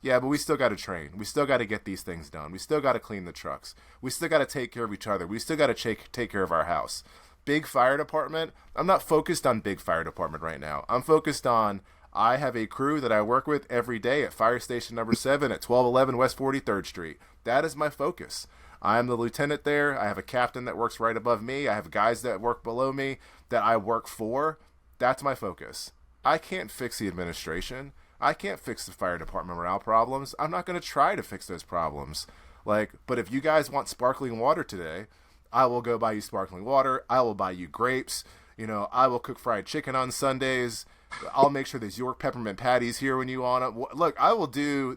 [SPEAKER 3] yeah, but we still got to train. We still got to get these things done. We still got to clean the trucks. We still got to take care of each other. We still got to take care of our house. Big fire department, I'm not focused on big fire department right now. I'm focused on, I have a crew that I work with every day at Fire Station number 7 at 1211 West 43rd Street. That is my focus. I am the lieutenant there. I have a captain that works right above me. I have guys that work below me that I work for. That's my focus. I can't fix the administration. I can't fix the fire department morale problems. I'm not going to try to fix those problems. But if you guys want sparkling water today, I will go buy you sparkling water. I will buy you grapes. I will cook fried chicken on Sundays. I'll make sure there's York peppermint patties here when you want it. Look,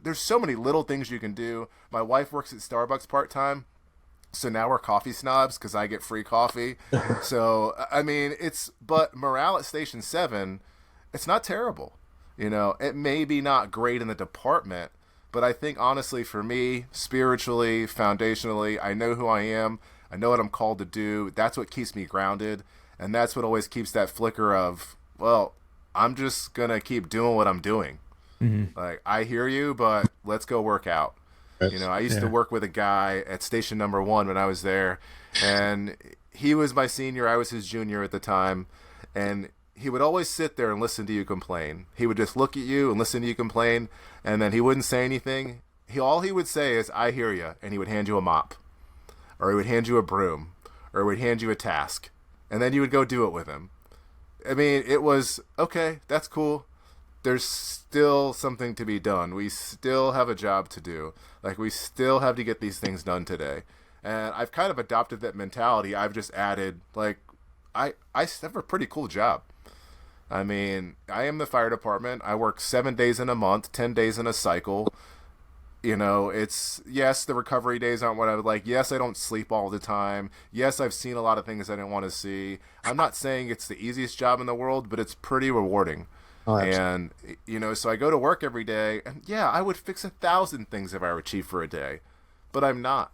[SPEAKER 3] there's so many little things you can do. My wife works at Starbucks part-time. So now we're coffee snobs because I get free coffee. So, I mean, but morale at Station 7, it's not terrible. It may be not great in the department, but I think honestly for me, spiritually, foundationally, I know who I am. I know what I'm called to do. That's what keeps me grounded. And that's what always keeps that flicker of, well, I'm just going to keep doing what I'm doing. Mm-hmm. Like, I hear you, but let's go work out. I used to work with a guy at Station Number 1 when I was there, and he was my senior. I was his junior at the time, and he would always sit there and listen to you complain. He would just look at you and listen to you complain, and then he wouldn't say anything. All he would say is, I hear you, and he would hand you a mop, or he would hand you a broom, or he would hand you a task, and then you would go do it with him. I mean, it was, okay, that's cool. There's still something to be done. We still have a job to do. Like, we still have to get these things done today. And I've kind of adopted that mentality. I've just added, like, I have a pretty cool job. I mean, I am the fire department. I work 7 days in a month, 10 days in a cycle. It's, yes, the recovery days aren't what I would like. Yes, I don't sleep all the time. Yes, I've seen a lot of things I didn't want to see. I'm not saying it's the easiest job in the world, but it's pretty rewarding. Oh, and, so I go to work every day, and yeah, I would fix 1,000 things if I were chief for a day, but I'm not.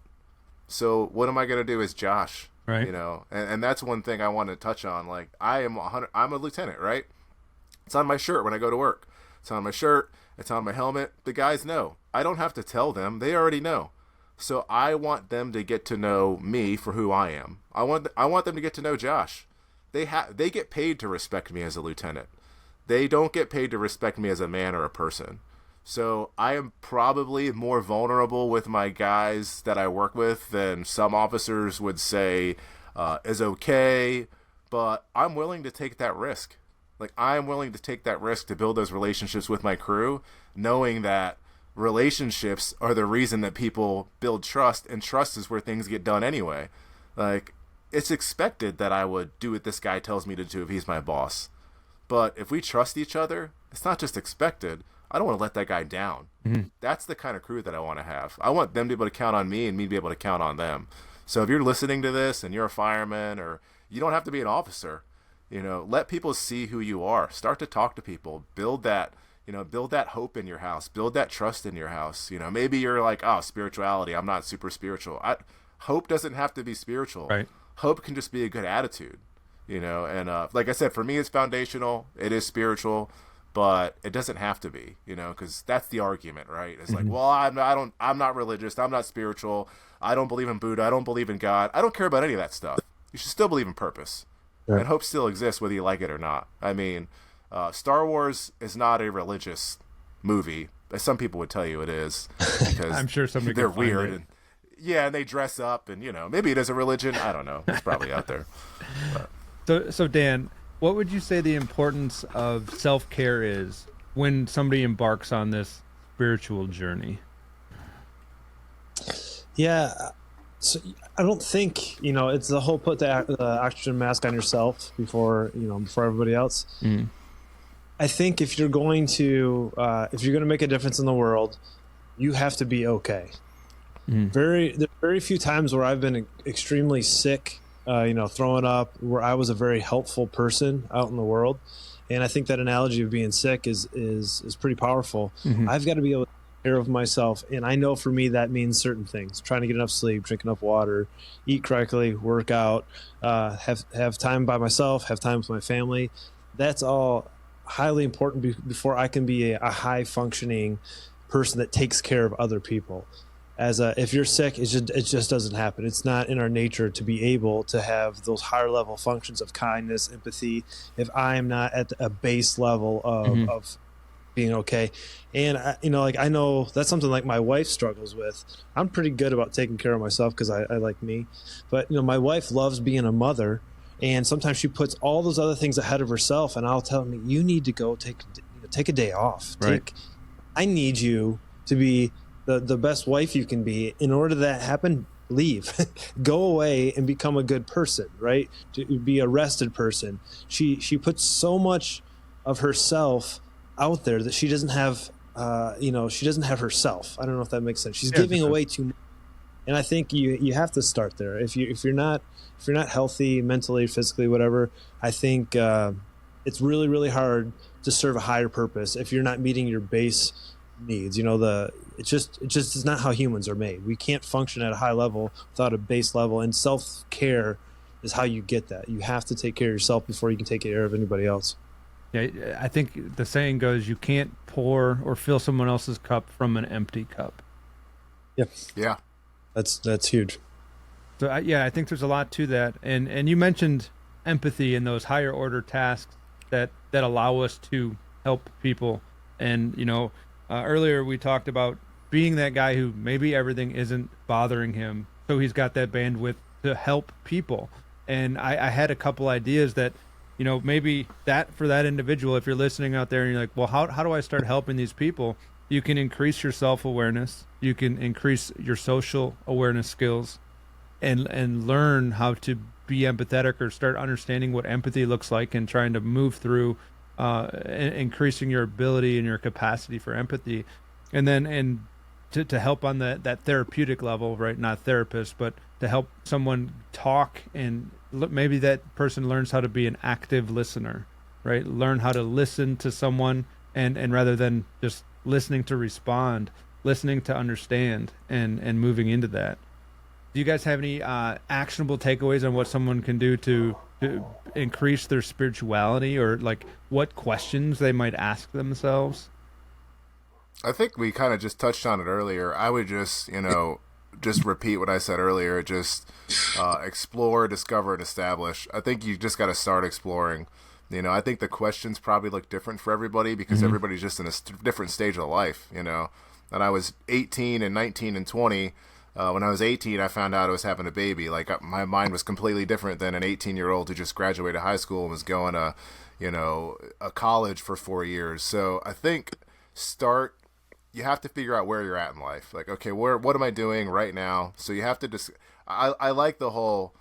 [SPEAKER 3] So what am I going to do as Josh? Right. And that's one thing I want to touch on. Like, I'm a lieutenant, right? It's on my shirt when I go to work. It's on my shirt. It's on my helmet. The guys know. I don't have to tell them. They already know. So I want them to get to know me for who I am. I want them to get to know Josh. They get paid to respect me as a lieutenant. They don't get paid to respect me as a man or a person. So I am probably more vulnerable with my guys that I work with than some officers would say is okay, but I'm willing to take that risk. Like, I'm willing to take that risk to build those relationships with my crew, knowing that relationships are the reason that people build trust, and trust is where things get done anyway. Like, it's expected that I would do what this guy tells me to do if he's my boss. But if we trust each other, it's not just expected. I don't want to let that guy down. Mm-hmm. That's the kind of crew that I want to have. I want them to be able to count on me and me to be able to count on them. So if you're listening to this and you're a fireman, or you don't have to be an officer, let people see who you are. Start to talk to people. Build that hope in your house. Build that trust in your house. Maybe you're like, oh, spirituality, I'm not super spiritual. Hope doesn't have to be spiritual. Right. Hope can just be a good attitude. And like I said, for me, it's foundational. It is spiritual, but it doesn't have to be, because that's the argument, right? It's like, well, I'm not religious. I'm not spiritual. I don't believe in Buddha. I don't believe in God. I don't care about any of that stuff. You should still believe in purpose. Yeah. And hope still exists whether you like it or not. I mean, Star Wars is not a religious movie, as some people would tell you it is, because
[SPEAKER 1] I'm sure
[SPEAKER 3] they're weird. And, yeah, and they dress up, and, maybe it is a religion. I don't know. It's probably out there. But.
[SPEAKER 1] So Dan, what would you say the importance of self-care is when somebody embarks on this spiritual journey?
[SPEAKER 2] Yeah, so I don't think, it's the whole put the oxygen mask on yourself before everybody else. Mm. I think if you're going to make a difference in the world, you have to be okay. Mm. There's very few times where I've been extremely sick, throwing up, where I was a very helpful person out in the world. And I think that analogy of being sick is pretty powerful. Mm-hmm. I've got to be able to take care of myself. And I know for me, that means certain things: trying to get enough sleep, drink enough water, eat correctly, work out, have time by myself, have time with my family. That's all highly important before I can be a high functioning person that takes care of other people. If you're sick, it just doesn't happen. It's not in our nature to be able to have those higher level functions of kindness, empathy, if I am not at a base level of being okay. And I know that's something like my wife struggles with. I'm pretty good about taking care of myself because I like me, but my wife loves being a mother, and sometimes she puts all those other things ahead of herself. And I'll tell me, you need to go take a day off. Right. I need you to be the best wife you can be. In order that happen, leave, go away and become a good person, right? To be a rested person. She puts so much of herself out there that she doesn't have, she doesn't have herself. I don't know if that makes sense. She's giving away too much. And I think you have to start there. If you're not healthy mentally, physically, whatever, I think it's really, really hard to serve a higher purpose if you're not meeting your base needs. It just is not how humans are made. We can't function at a high level without a base level, and self-care is how you get that. You have to take care of yourself before you can take care of anybody else.
[SPEAKER 1] Yeah, I think the saying goes, you can't pour or fill someone else's cup from an empty cup.
[SPEAKER 2] Yep.
[SPEAKER 3] Yeah.
[SPEAKER 2] That's huge.
[SPEAKER 1] So I think there's a lot to that. And you mentioned empathy and those higher order tasks that allow us to help people. And, earlier we talked about being that guy who maybe everything isn't bothering him, so he's got that bandwidth to help people. And I had a couple ideas that, maybe that for that individual, if you're listening out there and you're like, well, how do I start helping these people? You can increase your self-awareness. You can increase your social awareness skills and learn how to be empathetic, or start understanding what empathy looks like and trying to move through increasing your ability and your capacity for empathy. And then to help on that therapeutic level, right? Not therapist, but to help someone talk, and maybe that person learns how to be an active listener, right? Learn how to listen to someone and rather than just listening to respond, listening to understand and moving into that. Do you guys have any actionable takeaways on what someone can do to increase their spirituality, or like what questions they might ask themselves?
[SPEAKER 3] I think we kind of just touched on it earlier. I would just, just repeat what I said earlier. Just explore, discover, and establish. I think you just got to start exploring. I think the questions probably look different for everybody because everybody's just in a different stage of life, And I was 18 and 19 and 20. When I was 18, I found out I was having a baby. Like, my mind was completely different than an 18-year-old who just graduated high school and was going to, a college for 4 years. So I think you have to figure out where you're at in life. Like, okay, what am I doing right now? So you have to I like the whole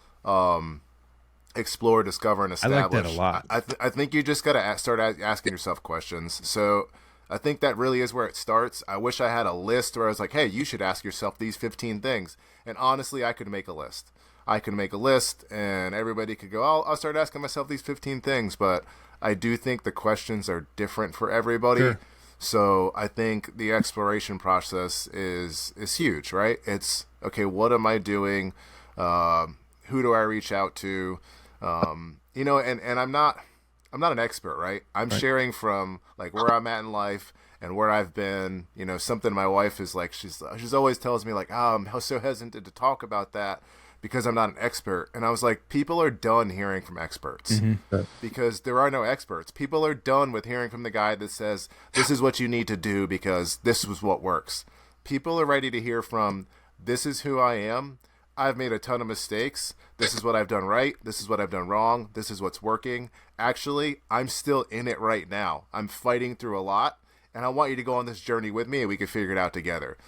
[SPEAKER 3] explore, discover, and establish.
[SPEAKER 1] I like that a lot.
[SPEAKER 3] I think you just got to start asking yourself questions. So I think that really is where it starts. I wish I had a list where I was like, hey, you should ask yourself these 15 things. And honestly, I could make a list. And everybody could go, I'll start asking myself these 15 things. But I do think the questions are different for everybody.
[SPEAKER 1] Sure.
[SPEAKER 3] So I think the exploration process is huge, right? It's, okay, what am I doing? Who do I reach out to? And I'm not an expert, right? I'm sharing from like where I'm at in life and where I've been. Something my wife is like, she's always tells me like, I'm so hesitant to talk about that because I'm not an expert. And I was like, people are done hearing from experts because there are no experts. People are done with hearing from the guy that says, this is what you need to do because this was what works. People are ready to hear from, this is who I am. I've made a ton of mistakes. This is what I've done right. This is what I've done wrong. This is what's working. Actually, I'm still in it right now. I'm fighting through a lot, and I want you to go on this journey with me, and we can figure it out together.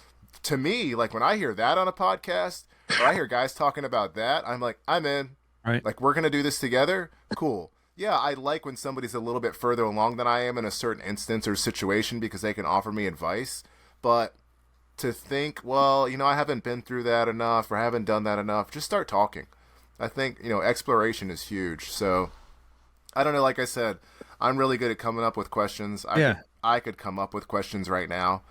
[SPEAKER 3] To me, like when I hear that on a podcast, or I hear guys talking about that, I'm like, I'm in.
[SPEAKER 1] Right.
[SPEAKER 3] Like, we're going to do this together? Cool. Yeah, I like when somebody's a little bit further along than I am in a certain instance or situation because they can offer me advice. But to think, well, I haven't been through that enough or haven't done that enough, just start talking. I think, exploration is huge. So, I don't know, like I said, I'm really good at coming up with questions. I could come up with questions right now,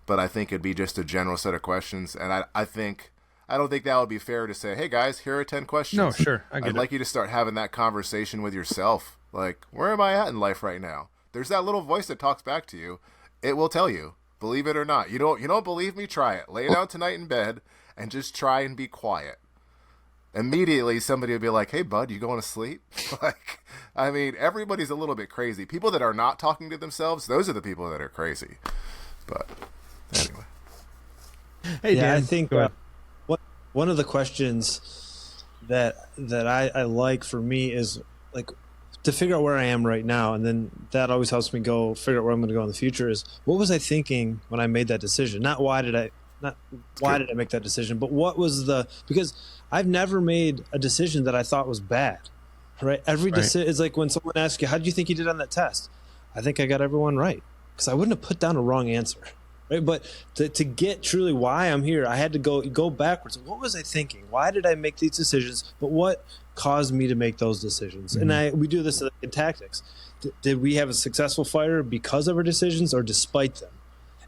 [SPEAKER 3] but I think it'd be just a general set of questions. And I don't think that would be fair to say, hey guys, here are 10 questions.
[SPEAKER 1] No, sure. I'd
[SPEAKER 3] like you to start having that conversation with yourself. Like, where am I at in life right now? There's that little voice that talks back to you. It will tell you. Believe it or not. You don't believe me? Try it. Lay down tonight in bed and just try and be quiet. Immediately somebody will be like, hey bud, you going to sleep? Like, I mean, everybody's a little bit crazy. People that are not talking to themselves, those are the people that are crazy. But anyway.
[SPEAKER 1] Hey, Dan,
[SPEAKER 2] I think one of the questions that I like for me is like to figure out where I am right now, and then that always helps me go figure out where I'm going to go in the future. Is what was I thinking when I made that decision? Not why did I make that decision, but what was because I've never made a decision that I thought was bad. Right? Every decision is like when someone asks you, "How did you think you did on that test?" I think I got everyone right because I wouldn't have put down a wrong answer. right? But to get truly why I'm here, I had to go backwards. What was I thinking? Why did I make these decisions? But what caused me to make those decisions? Mm-hmm. And we do this in tactics. Did we have a successful fire because of our decisions or despite them?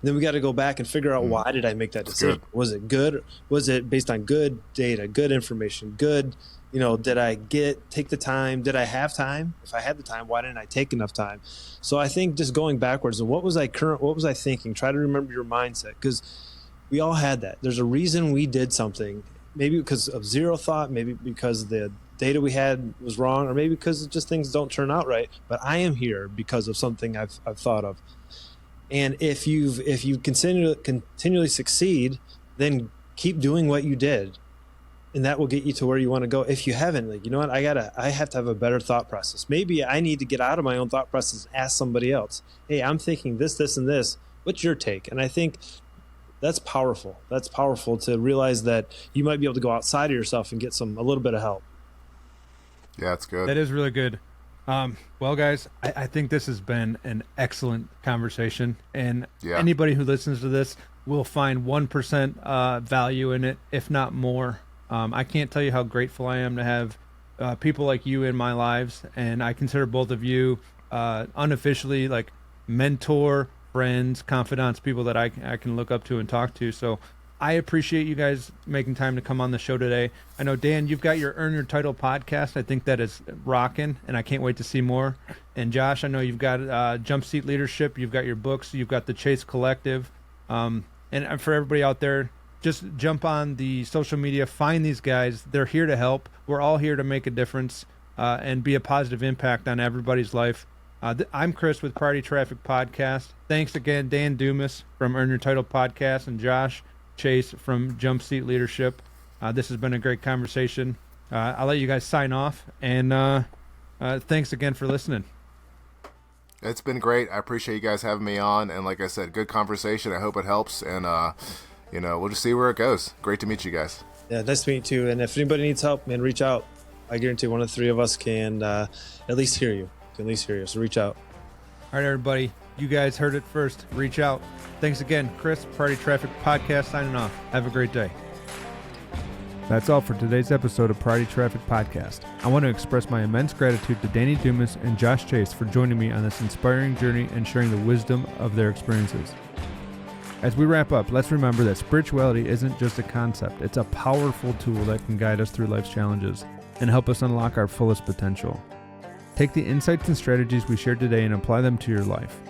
[SPEAKER 2] And then we got to go back and figure out why did I make that decision? Was it good? Was it based on good data, good information, good, did I take the time? Did I have time? If I had the time, why didn't I take enough time? So I think just going backwards and what was I thinking? Try to remember your mindset, because we all had that. There's a reason we did something, maybe because of zero thought, maybe because the data we had was wrong, or maybe because just things don't turn out right. But I am here because of something I've thought of. And if you continually succeed, then keep doing what you did, and that will get you to where you want to go. If you haven't, what, I have to have a better thought process. Maybe I need to get out of my own thought process and ask somebody else, hey, I'm thinking this, and this. What's your take? And I think that's powerful. That's powerful to realize that you might be able to go outside of yourself and get a little bit of help.
[SPEAKER 3] Yeah, it's good.
[SPEAKER 1] That is really good. Well, guys, I think this has been an excellent conversation, and anybody who listens to this will find 1% value in it, if not more. I can't tell you how grateful I am to have people like you in my lives, and I consider both of you unofficially like mentor, friends, confidants, people that I can look up to and talk to. So I appreciate you guys making time to come on the show today. I know, Dan, you've got your Earn Your Title podcast. I think that is rocking, and I can't wait to see more. And Josh, I know you've got Jump Seat Leadership. You've got your books. You've got the Chase Collective. And for everybody out there, just jump on the social media, find these guys. They're here to help. We're all here to make a difference and be a positive impact on everybody's life. I'm Chris with Priority Traffic Podcast. Thanks again, Dan Dumas from Earn Your Title Podcast, and Josh Chase from Jump Seat Leadership. This has been a great conversation. I'll let you guys sign off, and thanks again for listening.
[SPEAKER 3] It's been great. I appreciate you guys having me on, and like I said, good conversation. I hope it helps, and we'll just see where it goes. Great to meet you guys.
[SPEAKER 2] Yeah, nice to meet you too. And if anybody needs help, man, reach out. I guarantee one of the three of us can at least hear you. So reach out.
[SPEAKER 1] All right, everybody. You guys heard it first. Reach out. Thanks again, Chris, Priority Traffic Podcast, signing off. Have a great day. That's all for today's episode of Priority Traffic Podcast. I want to express my immense gratitude to Danny Dumas and Josh Chase for joining me on this inspiring journey and sharing the wisdom of their experiences. As we wrap up, let's remember that spirituality isn't just a concept. It's a powerful tool that can guide us through life's challenges and help us unlock our fullest potential. Take the insights and strategies we shared today and apply them to your life.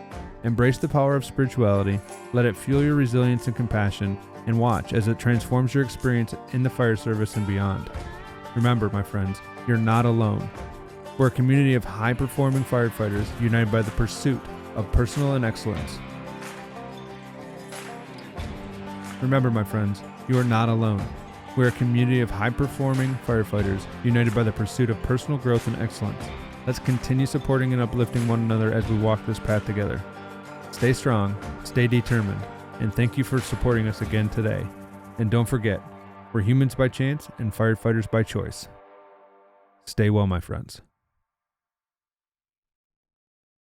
[SPEAKER 1] Embrace the power of spirituality, let it fuel your resilience and compassion, and watch as it transforms your experience in the fire service and beyond. Remember, my friends, you're not alone. We're a community of high-performing firefighters united by the pursuit of personal excellence. Remember, my friends, you are not alone. We're a community of high-performing firefighters united by the pursuit of personal growth and excellence. Let's continue supporting and uplifting one another as we walk this path together. Stay strong, stay determined, and thank you for supporting us again today. And don't forget, we're humans by chance and firefighters by choice. Stay well, my friends.